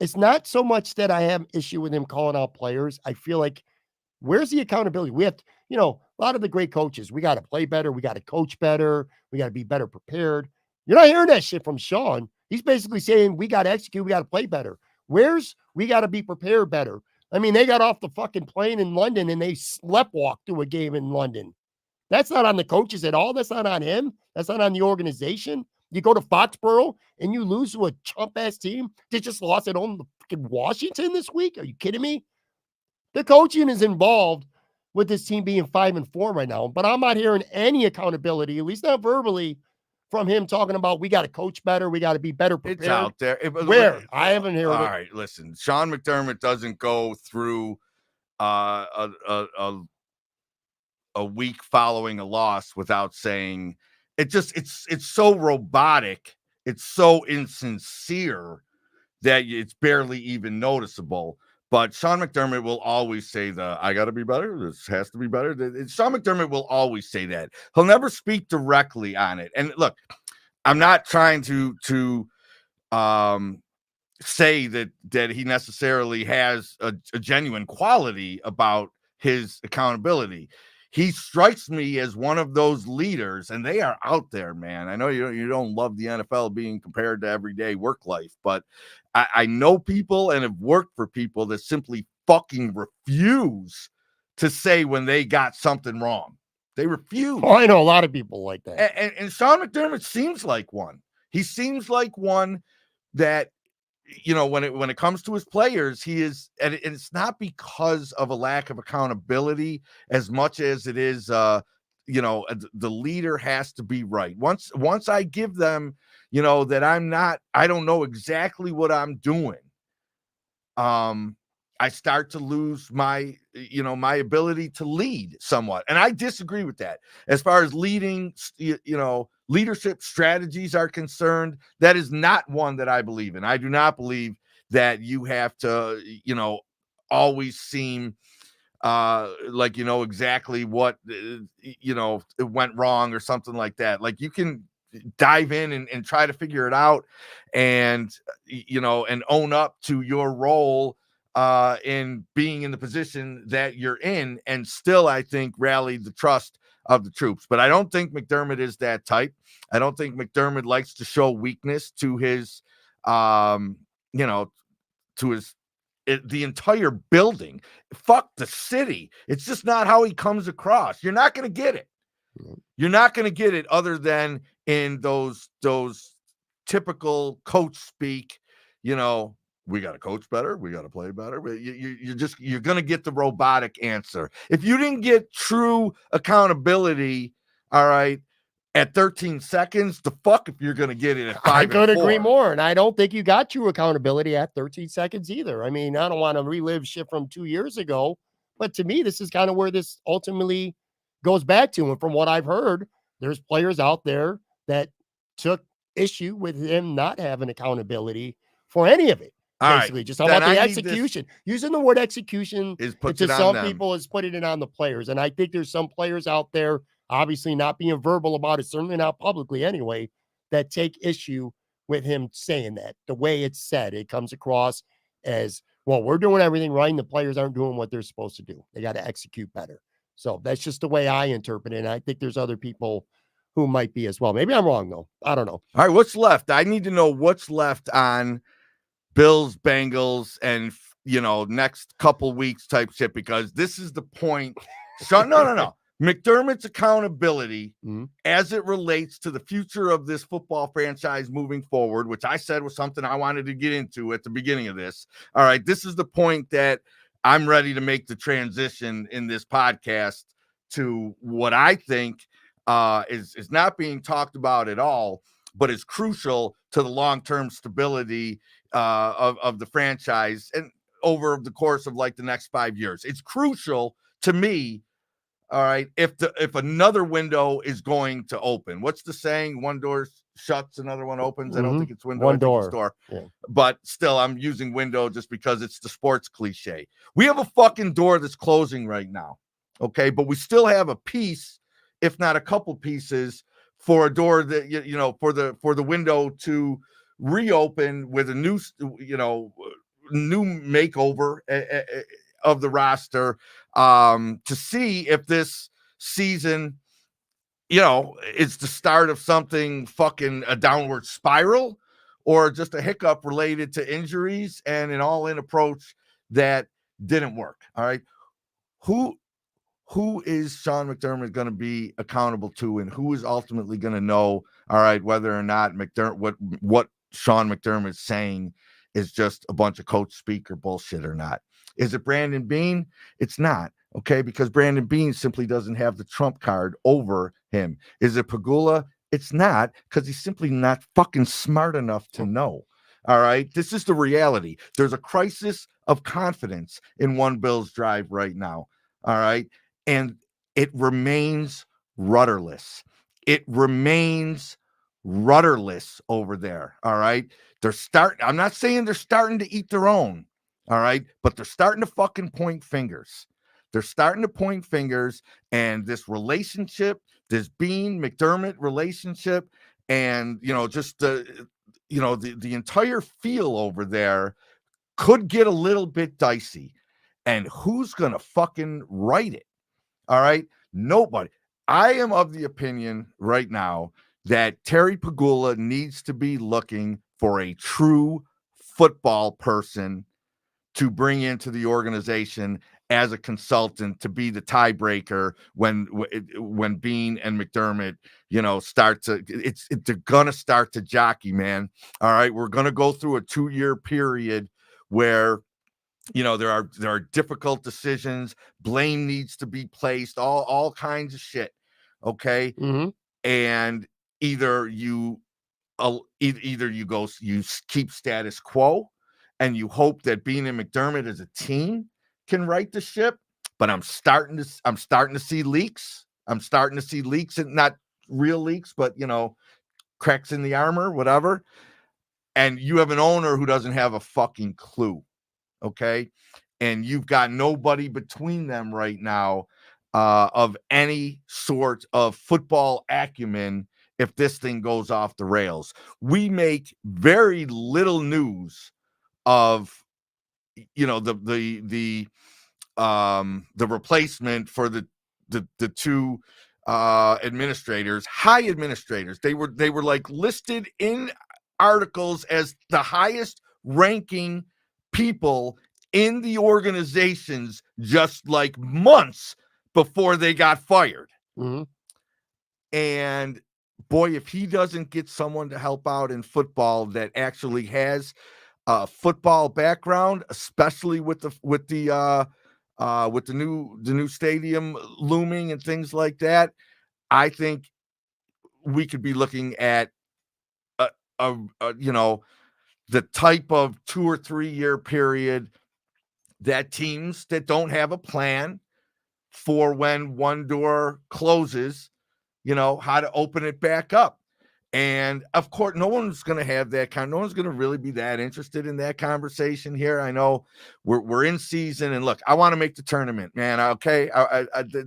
it's not so much that I have issue with him calling out players. I feel like, where's the accountability? We have to, a lot of the great coaches, we got to play better. We got to coach better. We got to be better prepared. You're not hearing that shit from Sean. He's basically saying we got to execute. We got to play better. We got to be prepared better. I mean, they got off the fucking plane in London and they sleptwalked to a game in London. That's not on the coaches at all. That's not on him. That's not on the organization. You go to Foxborough and you lose to a chump-ass team that just lost at home to freaking Washington this week. Are you kidding me? The coaching is involved with this team being 5-4 right now, but I'm not hearing any accountability, at least not verbally, from him talking about we got to coach better, we got to be better prepared. It's out there. Where? I haven't heard it. All right, listen. Sean McDermott doesn't go through a week following a loss without saying it's so robotic, it's so insincere that it's barely even noticeable. But Sean McDermott will always say I got to be better. This has to be better. Sean McDermott will always say that. He'll never speak directly on it. And look, I'm not trying to say that he necessarily has a genuine quality about his accountability. He strikes me as one of those leaders, and they are out there, man. I know you don't love the NFL being compared to everyday work life, but I know people and have worked for people that simply fucking refuse to say when they got something wrong. They refuse. Oh, I know a lot of people like that. And Sean McDermott seems like one. He seems like one that, when it comes to his players, he is, and it's not because of a lack of accountability as much as it is, the leader has to be right. Once I give them, that I don't know exactly what I'm doing. I start to lose my ability to lead somewhat. And I disagree with that. As far as leading, leadership strategies are concerned, that is not one that I believe in. I do not believe that you have to, always seem like exactly what, it went wrong or something like that. Like, you can dive in and try to figure it out and, and own up to your role in being in the position that you're in, and still, I think, rally the trust of the troops. But I don't think McDermott is that type. I don't think McDermott likes to show weakness to his, the entire building. Fuck the city. It's just not how he comes across. You're not going to get it. You're not going to get it other than in those typical coach speak, we got to coach better. We got to play better. But you're going to get the robotic answer. If you didn't get true accountability, all right, at 13 seconds, the fuck if you're going to get it at 5 I and could agree 4. more. And I don't think you got true accountability at 13 seconds either. I mean, I don't want to relive shit from 2 years ago, but to me, this is kind of where this ultimately goes back to. And from what I've heard, there's players out there that took issue with him not having accountability for any of it. All Basically, right, just how then about the I need this execution? Using the word execution is puts to it on some them. people is putting it on the players. And I think there's some players out there, obviously not being verbal about it, certainly not publicly anyway, that take issue with him saying that. The way it's said, it comes across as, well, we're doing everything right and the players aren't doing what they're supposed to do. They got to execute better. So that's just the way I interpret it. And I think there's other people who might be as well. Maybe I'm wrong, though. I don't know. All right, what's left? I need to know what's left on Bills, Bengals, and next couple weeks type shit, because this is the point. No. McDermott's accountability as it relates to the future of this football franchise moving forward, which I said was something I wanted to get into at the beginning of this. All right, this is the point that I'm ready to make the transition in this podcast to what I think is not being talked about at all, but is crucial to the long-term stability of the franchise and over the course of like the next 5 years. It's crucial to me. All right, if another window is going to open, what's the saying? One door shuts, another one opens. I don't think it's window. One I door. think it's door. Yeah. But still, I'm using window just because it's the sports cliche. We have a fucking door that's closing right now. Okay, but we still have a piece, if not a couple pieces, for a door that for the window to reopen with a new new makeover of the roster, to see if this season it's the start of something fucking a downward spiral or just a hiccup related to injuries and an all-in approach that didn't work. All right, who is Sean McDermott going to be accountable to, and who is ultimately going to know, all right, whether or not what Sean McDermott is saying is just a bunch of coach speaker bullshit or not? Is it Brandon Beane? It's not, okay, because Brandon Beane simply doesn't have the trump card over him. Is it Pagula? It's not, because he's simply not fucking smart enough to know. All right, this is the reality. There's a crisis of confidence in one Bills drive right now. All right, and it remains rudderless. It remains rudderless over there. All right, I'm not saying they're starting to eat their own. All right, but they're starting to fucking point fingers. They're starting to point fingers, and this relationship, this Beane McDermott relationship, and just the entire feel over there could get a little bit dicey. And who's gonna fucking write it? All right, nobody. I am of the opinion right now that Terry Pagula needs to be looking for a true football person to bring into the organization as a consultant to be the tiebreaker when Beane and McDermott, they're gonna start to jockey, man. All right, we're gonna go through a 2-year period where there are difficult decisions, blame needs to be placed, all kinds of shit. Okay, and either you keep status quo and you hope that Beane and McDermott as a team can right the ship. But I'm starting to see leaks. I'm starting to see leaks, and not real leaks, but cracks in the armor, whatever. And you have an owner who doesn't have a fucking clue. Okay, and you've got nobody between them right now of any sort of football acumen. If this thing goes off the rails, we make very little news of the replacement for the two administrators, high administrators. They were like listed in articles as the highest ranking people in the organizations just like months before they got fired. And boy, if he doesn't get someone to help out in football that actually has a football background, especially with the new stadium looming and things like that, I think we could be looking at the type of 2 or 3 year period that teams that don't have a plan for when one door closes, how to open it back up. And of course, no one's going to have no one's going to really be that interested in that conversation here. I know we're in season, and look, I want to make the tournament, man. Okay.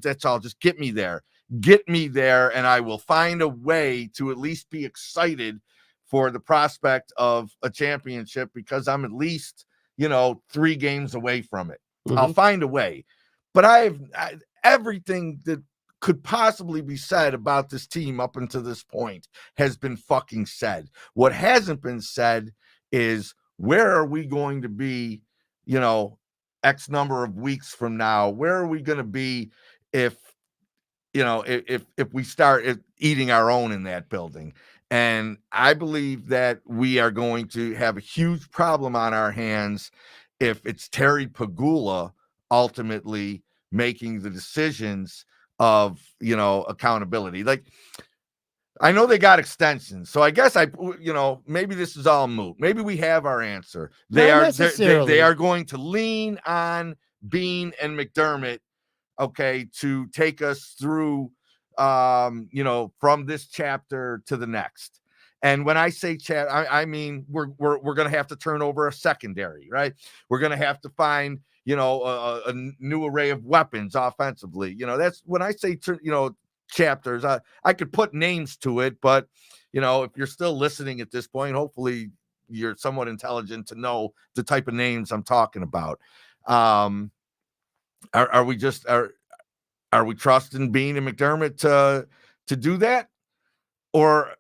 That's all. Just get me there, and I will find a way to at least be excited for the prospect of a championship, because I'm at least, 3 games away from it. Mm-hmm. I'll find a way. But everything that could possibly be said about this team up until this point has been fucking said. What hasn't been said is, where are we going to be, X number of weeks from now? Where are we going to be if we start eating our own in that building? And I believe that we are going to have a huge problem on our hands if it's Terry Pegula ultimately making the decisions of, accountability. Like, I know they got extensions, so I guess maybe this is all moot. Maybe we have our answer. They are going to lean on Bean and McDermott, okay, to take us through, from this chapter to the next. And when I say I mean we're going to have to turn over a secondary, right? We're going to have to find, a new array of weapons offensively. That's when I say, chapters. I could put names to it, but, if you're still listening at this point, hopefully you're somewhat intelligent to know the type of names I'm talking about. Are we trusting Bean and McDermott to do that? Or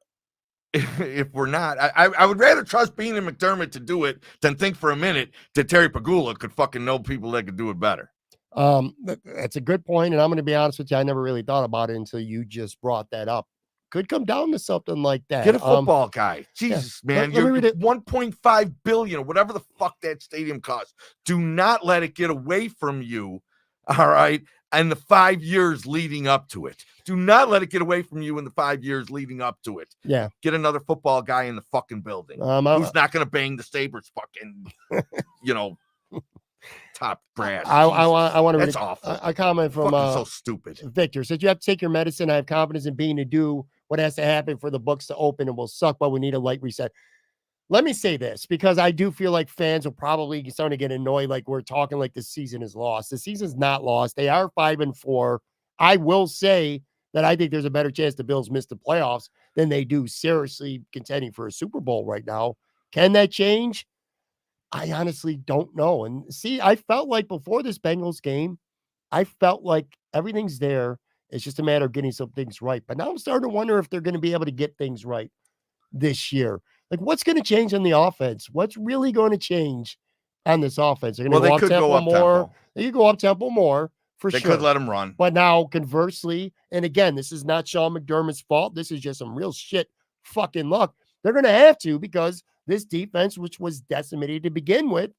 if we're not, I would rather trust Bean and McDermott to do it than think for a minute that Terry Pegula could fucking know people that could do it better. That's a good point, and I'm going to be honest with you, I never really thought about it until you just brought that up. Could come down to something like that. Get a football guy. Jesus, man. You're 1.5 billion or whatever the fuck that stadium costs. Do not let it get away from you. All right. And the 5 years leading up to it. Do not let it get away from you in the 5 years leading up to it. Yeah. Get another football guy in the fucking building who's not going to bang the Sabres fucking, top brass. I want to. That's awful. A comment from so stupid. Victor said, you have to take your medicine. I have confidence in Bean to do what has to happen for the books to open, and will suck, but we need a light reset. Let me say this, because I do feel like fans will probably starting to get annoyed. Like, we're talking like the season is lost. The season's not lost. They are 5-4. I will say that I think there's a better chance the Bills miss the playoffs than they do seriously contending for a Super Bowl right now. Can that change? I honestly don't know. And see, I felt like before this Bengals game, I felt like everything's there. It's just a matter of getting some things right. But now I'm starting to wonder if they're going to be able to get things right this year. Like, what's going to change on the offense? What's really going to change on this offense? They're going to go up tempo more. They could go up tempo more for sure. They could let them run. But now, conversely, and again, this is not Sean McDermott's fault. This is just some real shit fucking luck. They're going to have to, because this defense, which was decimated to begin with,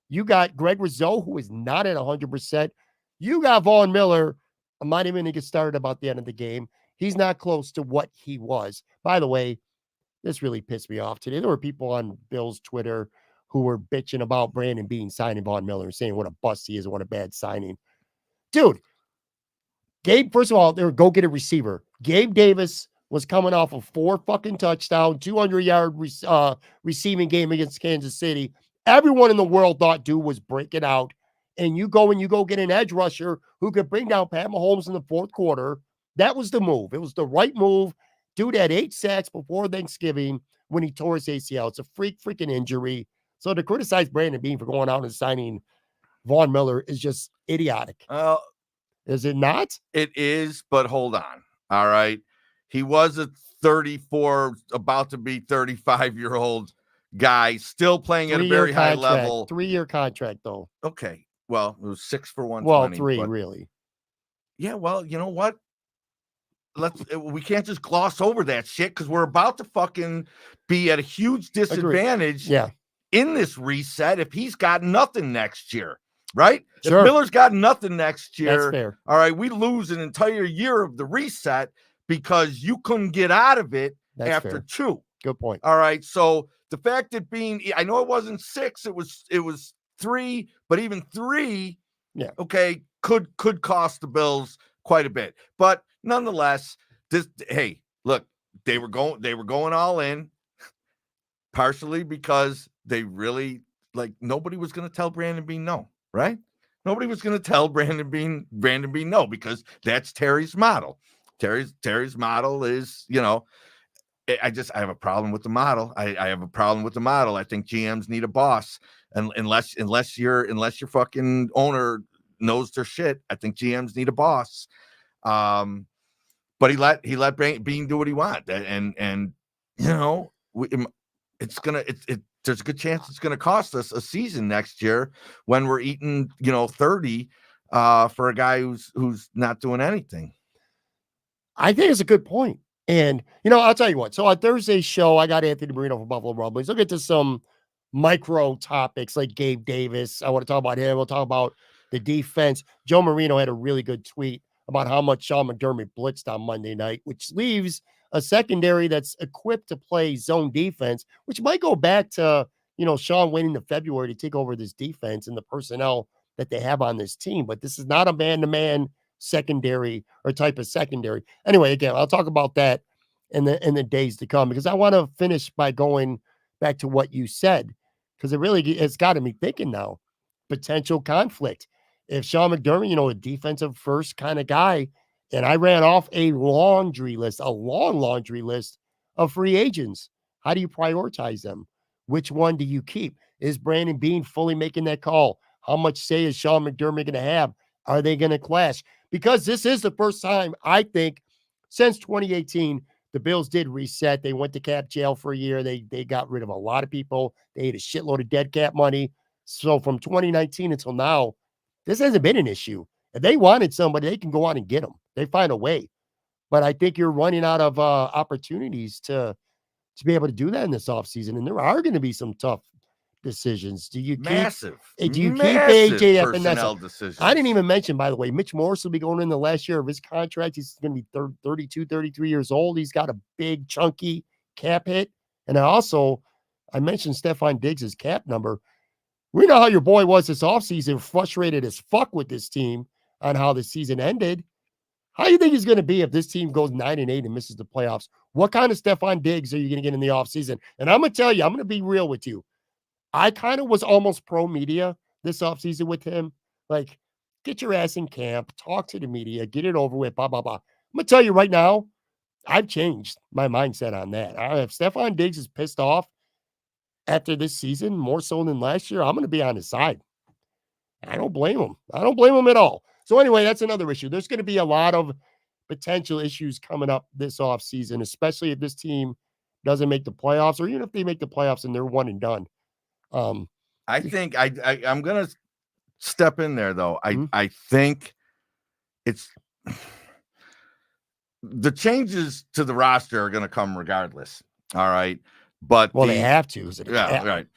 you got Greg Rizzo, who is not at 100%. You got Von Miller. I'm not even going to get started about the end of the game. He's not close to what he was. By the way, this really pissed me off today. There were people on Bill's Twitter who were bitching about Brandon Beane signing Von Miller and saying what a bust he is and what a bad signing. Dude, Gabe, first of all, they were go get a receiver. Gabe Davis was coming off a 4 fucking touchdown, 200-yard receiving game against Kansas City. Everyone in the world thought dude was breaking out. And you go get an edge rusher who could bring down Pat Mahomes in the fourth quarter. That was the move. It was the right move. Dude had 8 sacks before Thanksgiving when he tore his ACL. It's a freaking injury. So to criticize Brandon Beane for going out and signing Von Miller is just idiotic. Is it not? It is, but hold on. All right. He was a 34, about to be 35-year-old guy, still playing at a very high level. 3-year contract, though. Okay. Well, it was 6 for 120. Well, 3, really. Yeah, well, you know what? We can't just gloss over that shit, because we're about to fucking be at a huge disadvantage in this reset if he's got nothing next year, right? Sure. If Miller's got nothing next year, that's fair. All right, we lose an entire year of the reset, because you couldn't get out of it after fair. 2. Good point. All right. So the fact that I know it wasn't 6, it was 3, but even 3, okay, could cost the Bills quite a bit. But nonetheless, hey, look, they were going all in, partially because they really nobody was going to tell Brandon Beane no, right? Nobody was going to tell Brandon Beane no, because that's Terry's model. Terry's model is, I have a problem with the model. I have a problem with the model. I think GMs need a boss, and unless your fucking owner knows their shit, I think GMs need a boss. But he let Beane do what he wanted, and there's a good chance it's gonna cost us a season next year when we're eating 30 for a guy who's not doing anything. I think it's a good point. And, I'll tell you what. So on Thursday's show, I got Anthony Marino from Buffalo Rumblings. I'll get to some micro topics like Gabe Davis. I want to talk about him. We'll talk about the defense. Joe Marino had a really good tweet about how much Sean McDermott blitzed on Monday night, which leaves a secondary that's equipped to play zone defense, which might go back to, Sean waiting to February to take over this defense and the personnel that they have on this team. But this is not a man-to-man secondary or type of secondary. Anyway, again, I'll talk about that in the days to come, because I want to finish by going back to what you said, because it's got me thinking now. Potential conflict. If Sean McDermott, a defensive first kind of guy, and I ran off a long laundry list of free agents, how do you prioritize them? Which one do you keep? Is Brandon Beane fully making that call? How much say is Sean McDermott going to have? Are they going to clash? Because this is the first time, I think, since 2018, the Bills did reset. They went to cap jail for a year. They got rid of a lot of people. They ate a shitload of dead cap money. So from 2019 until now, this hasn't been an issue. If they wanted somebody, they can go out and get them. They find a way. But I think you're running out of opportunities to be able to do that in this offseason. And there are going to be some tough decisions. Do you keep AJ personnel decisions? I didn't even mention, by the way, Mitch Morse will be going in the last year of his contract. He's going to be 32, 33 years old. He's got a big, chunky cap hit. And I mentioned Stephon Diggs' cap number. We know how your boy was this offseason, frustrated as fuck with this team on how the season ended. How do you think he's going to be if this team goes 9-8 and misses the playoffs? What kind of Stephon Diggs are you going to get in the offseason? And I'm going to tell you, I'm going to be real with you. I kind of was almost pro media this offseason with him. Like, get your ass in camp, talk to the media, get it over with, blah, blah, blah. I'm going to tell you right now, I've changed my mindset on that. If Stephon Diggs is pissed off after this season, more so than last year, I'm going to be on his side. I don't blame him. I don't blame him at all. So anyway, that's another issue. There's going to be a lot of potential issues coming up this offseason, especially if this team doesn't make the playoffs, or even if they make the playoffs and they're one and done. I think I'm going to step in there, though. I think it's the changes to the roster are going to come regardless. All right. But they have to. Right.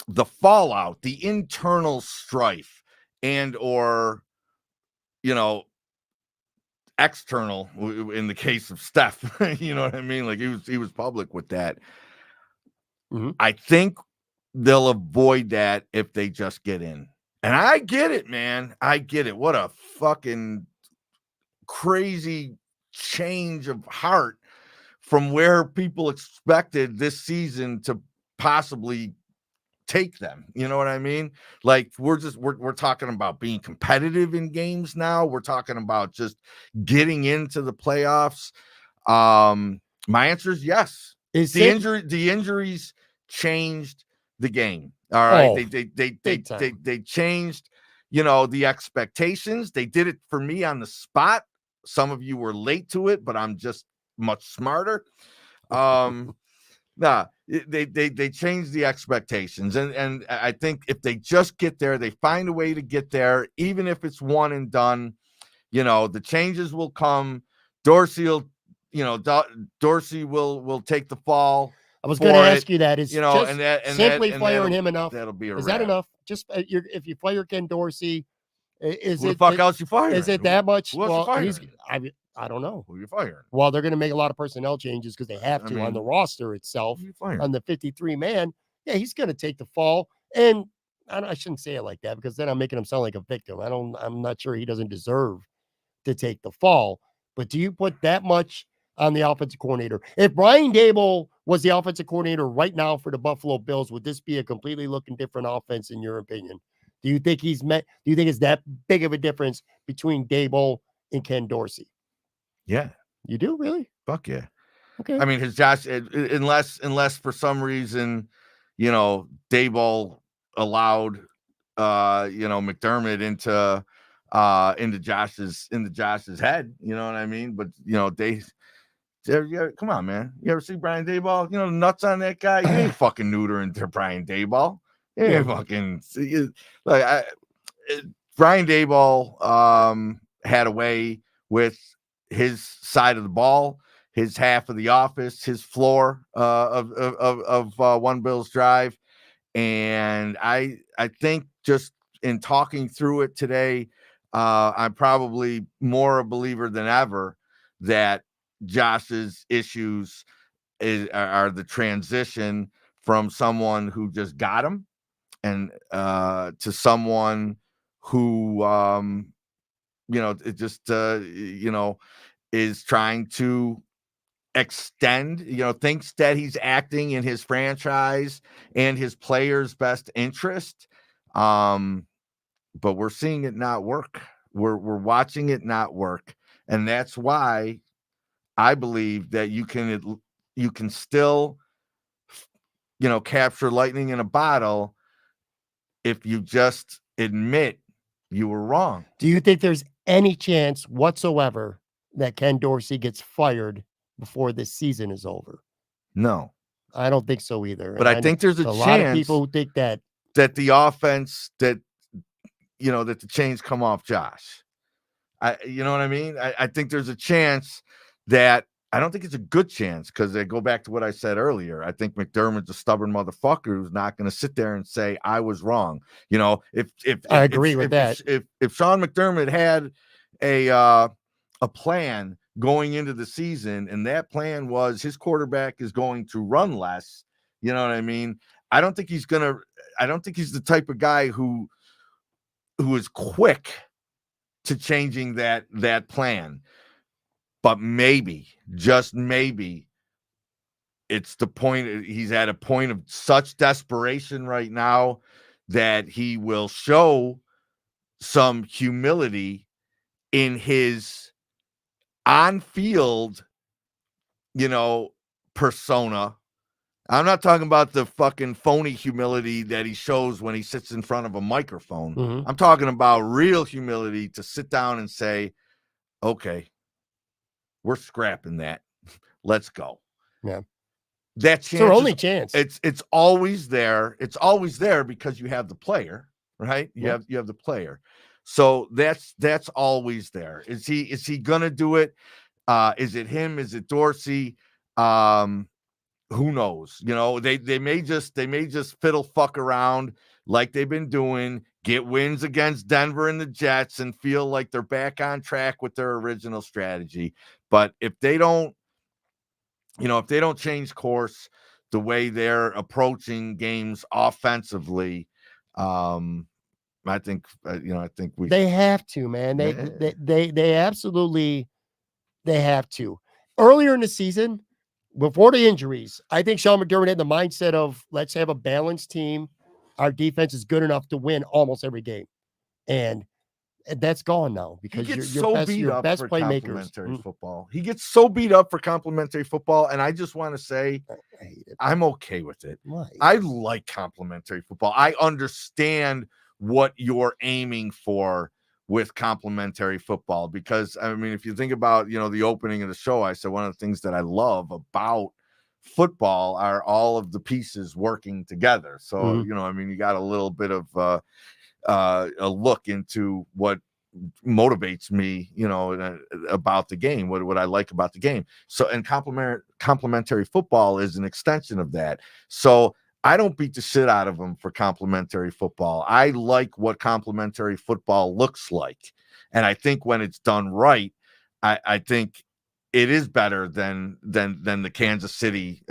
The fallout, the internal strife, and or external in the case of Steph. You know what I mean? Like he was public with that. Mm-hmm. I think they'll avoid that if they just get in. And I get it, man. I get it. What a fucking crazy change of heart from where people expected this season to possibly take them. You know what I mean? Like we're talking about being competitive in games now. We're talking about just getting into the playoffs. My answer is yes. The injuries changed the game. All right. They changed, the expectations. They did it for me on the spot. Some of you were late to it, but I'm just much smarter. They changed the expectations. And I think if they just get there, they find a way to get there, even if it's one and done, the changes will come. Dorsey will take the fall. I was going to ask you that. Is simply firing him enough? That'll be a Is wrap. that enough? Just if you fire Ken Dorsey Is Who the it fuck else you firing? is it that much? Who else you Well, firing? I don't know. Who you firing? Well, they're going to make a lot of personnel changes because they have I to on the mean, roster itself. Who you firing? On the 53 man, yeah, he's going to take the fall. And I shouldn't say it like that because then I'm making him sound like a victim. I'm not sure he doesn't deserve to take the fall. But do you put that much on the offensive coordinator? If Brian Dable was the offensive coordinator right now for the Buffalo Bills, would this be a completely looking different offense in your opinion? Do you think do you think it's that big of a difference between Dable and Ken Dorsey? Yeah. You do, really? Fuck yeah. Okay. I mean, his Josh, unless for some reason, Dayball allowed, McDermott into Josh's head. You know what I mean? But come on, man. You ever see Brian Dayball? The nuts on that guy. You ain't fucking neutering to Brian Dayball. You ain't fucking like Brian Dayball had a way with his side of the ball, his half of the office, his floor of One Bills Drive. And I think just in talking through it today, I'm probably more a believer than ever that Josh's issues are the transition from someone who just got him and to someone who it just is trying to extend, thinks that he's acting in his franchise and his players' best interest. But we're seeing it not work. We're watching it not work. And that's why I believe that you can still, capture lightning in a bottle if you just admit you were wrong. Do you think there's any chance whatsoever that Ken Dorsey gets fired before this season is over? No. I don't think so either. But I think there's a lot of chance people who think that the offense that the chains come off Josh. You know what I mean? I think there's a chance that I don't think it's a good chance because they go back to what I said earlier. I think McDermott's a stubborn motherfucker who's not going to sit there and say I was wrong. If I agree with that. If Sean McDermott had a plan going into the season, and that plan was his quarterback is going to run less, you know what I mean? I don't think he's the type of guy who is quick to changing that plan. But maybe, just maybe, it's the point. He's at a point of such desperation right now that he will show some humility in his on-field, persona. I'm not talking about the fucking phony humility that he shows when he sits in front of a microphone. Mm-hmm. I'm talking about real humility to sit down and say, okay, we're scrapping that. Let's go. Yeah. That chance. It's our only chance. It's always there. It's always there because you have the player, right? You have the player. So that's always there. Is he gonna do it? Is it him? Is it Dorsey? Who knows? They may just fiddle fuck around like they've been doing, get wins against Denver and the Jets, and feel like they're back on track with their original strategy. But if they don't, change course the way they're approaching games offensively, I think they have to, man. They absolutely have to. Earlier in the season, before the injuries, I think Sean McDermott had the mindset of let's have a balanced team. Our defense is good enough to win almost every game. And that's gone now because your best playmakers. Football. He gets so beat up for complimentary football, and I just want to say I'm okay with it. Why? I like complimentary football. I understand what you're aiming for with complimentary football because I mean, if you think about the opening of the show, I said one of the things that I love about football are all of the pieces working together. So you got a little bit of a look into what motivates me, about the game, what I like about the game. So, and complementary football is an extension of that. So I don't beat the shit out of them for complementary football. I like what complementary football looks like. And I think when it's done right, I think it is better than the Kansas City,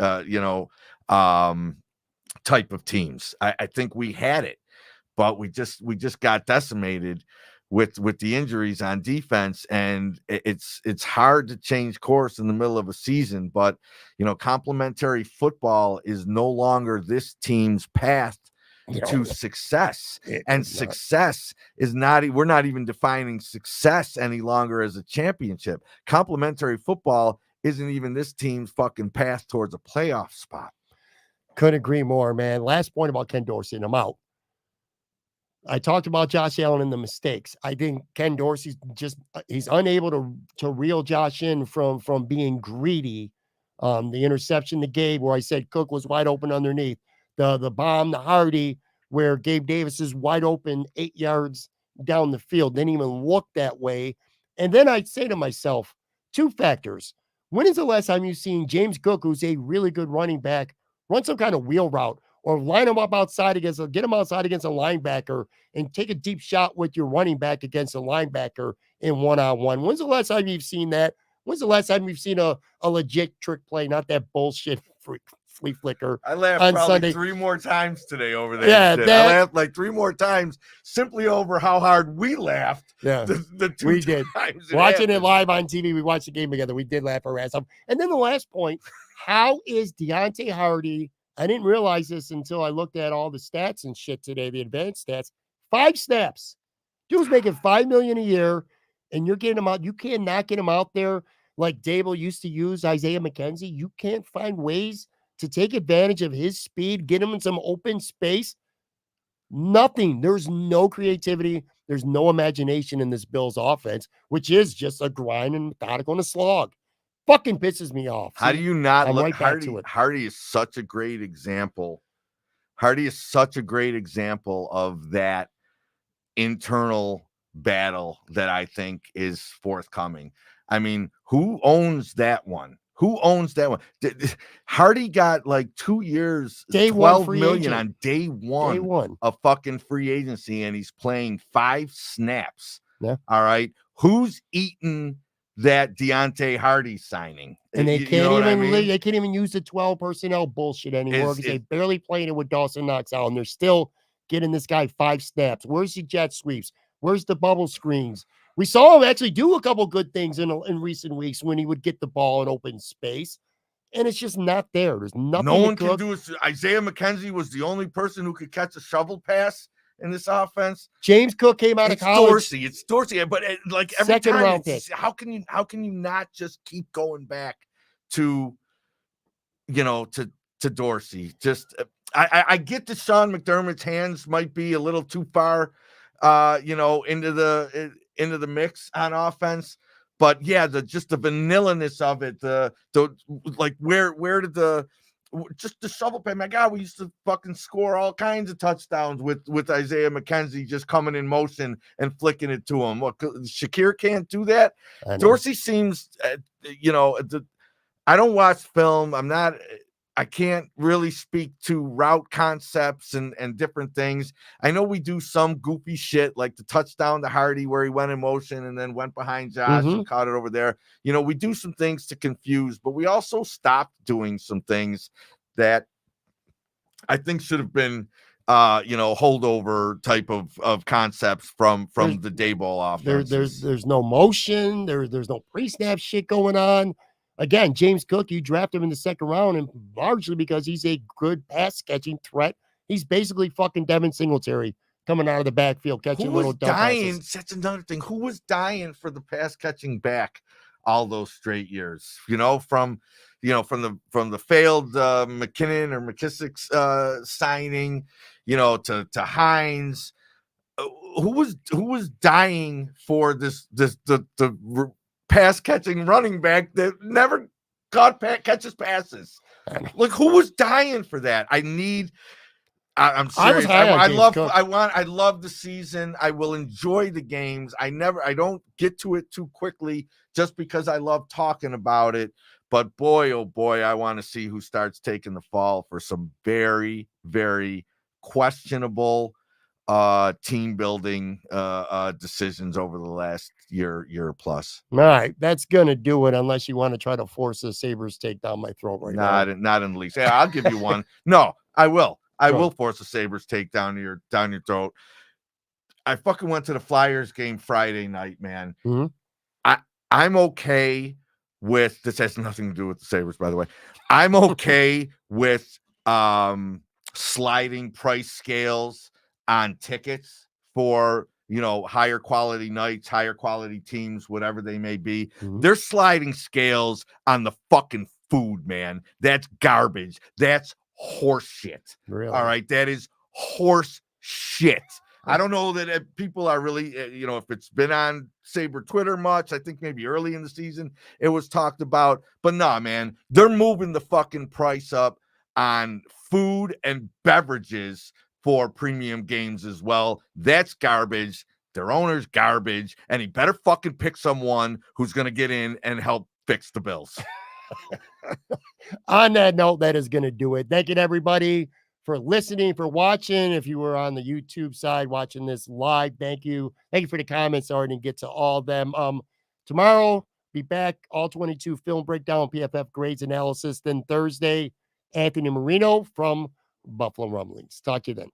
type of teams. I think we had it, but we just got decimated with the injuries on defense, and it's hard to change course in the middle of a season. But complementary football is no longer this team's path to success, and success is not. We're not even defining success any longer as a championship. Complementary football isn't even this team's fucking path towards a playoff spot. Couldn't agree more, man. Last point about Ken Dorsey, and I'm out. I talked about Josh Allen and the mistakes. I think Ken Dorsey's he's unable to reel Josh in from being greedy. The interception to Gabe where I said Cook was wide open underneath. The bomb to Hardy where Gabe Davis is wide open 8 yards down the field. Didn't even look that way. And then I'd say to myself, two factors. When is the last time you've seen James Cook, who's a really good running back, run some kind of wheel route or line him up outside get him outside against a linebacker and take a deep shot with your running back against a linebacker in one-on-one? When's the last time you've seen that? When's the last time you've seen a legit trick play, not that bullshit flea flicker? I laughed on probably Sunday 3 more times today over that. Yeah, shit. I laughed like 3 more times simply over how hard we laughed. Yeah, the 2 we did. times Watching it live on TV, we watched the game together. We did laugh our ass off. And then the last point, how is Deontay Hardy? I didn't realize this until I looked at all the stats and shit today, the advanced stats. 5 snaps. Dude's making $5 million a year, and you're getting him out. You cannot get him out there like Dable used to use Isaiah McKenzie. You can't find ways to take advantage of his speed, get him in some open space. Nothing. There's no creativity. There's no imagination in this Bills offense, which is just a grind and methodical and a slog. Fucking pisses me off. How do you not I'm look? right back to it. Hardy is such a great example. Hardy is such a great example of that internal battle that I think is forthcoming. I mean, who owns that one? Who owns that one? Hardy got like 2 years, Day 12 one million agent. on day one of fucking free agency, and he's playing 5 snaps. Yeah. All right. Who's eating that Deontay Hardy signing? And they can't even they can't even use the 12 personnel bullshit anymore because they barely played it with Dawson Knox out, and they're still getting this guy 5 snaps. Where's the jet sweeps? Where's the bubble screens? We saw him actually do a couple good things in recent weeks when he would get the ball in open space, and it's just not there. There's nothing. No one can do it. Isaiah McKenzie was the only person who could catch a shovel pass in this offense. James Cook came out of college. It's Dorsey, but like every Second time, round pick. How can you not just keep going back to to Dorsey? Just I get that Sean McDermott's hands might be a little too far, into the mix on offense, but yeah, the vanilla-ness of it, the like where did the shovel pay? My God, we used to fucking score all kinds of touchdowns with Isaiah McKenzie just coming in motion and flicking it to him. Look, Shakir can't do that. Dorsey seems, I don't watch film. I can't really speak to route concepts and different things. I know we do some goofy shit like the touchdown to Hardy where he went in motion and then went behind Josh and caught it over there. We do some things to confuse, but we also stopped doing some things that I think should have been, holdover type of concepts from the Daboll offense. There's no motion. There's no pre-snap shit going on. Again, James Cook, you draft him in the second round, and largely because he's a good pass-catching threat. He's basically fucking Devin Singletary coming out of the backfield, catching little dump passes. That's another thing. Who was dying for the pass-catching back all those straight years? From the failed McKinnon or McKissick's signing, to Hines. Who was dying for the pass catching running back that never catches passes? Like, who was dying for that? I need I'm I was serious. high on James Cook. I love the season. I will enjoy the games. I don't get to it too quickly just because I love talking about it. But boy, oh boy, I want to see who starts taking the fall for some very, very questionable team building decisions over the last year plus. All right, that's gonna do it. Unless you want to try to force a Sabres take down my throat right now. Not in the least. Yeah, I'll give you one. No, I will. I Go will ahead. force a Sabres take down your throat. I fucking went to the Flyers game Friday night, man. Mhm. I'm okay with this. Has nothing to do with the Sabres, by the way. I'm okay with sliding price scales on tickets for higher quality nights, higher quality teams, whatever they may be. Mhm. They're sliding scales on the fucking food, man. That's garbage. That's horse shit. Really? All right, that is horse shit. I don't know that people are really, if it's been on Sabre Twitter much. I think maybe early in the season it was talked about. But nah, man, they're moving the fucking price up on food and beverages for premium games as well. That's garbage. Their owner's garbage. And he better fucking pick someone who's going to get in and help fix the bills. On that note, that is going to do it. Thank you to everybody for listening, for watching. If you were on the YouTube side watching this live, thank you. Thank you for the comments. Sorry I didn't get to all of them. Tomorrow, be back, all 22 film breakdown, PFF grades analysis. Then Thursday, Anthony Marino from Buffalo Rumblings. Talk to you then.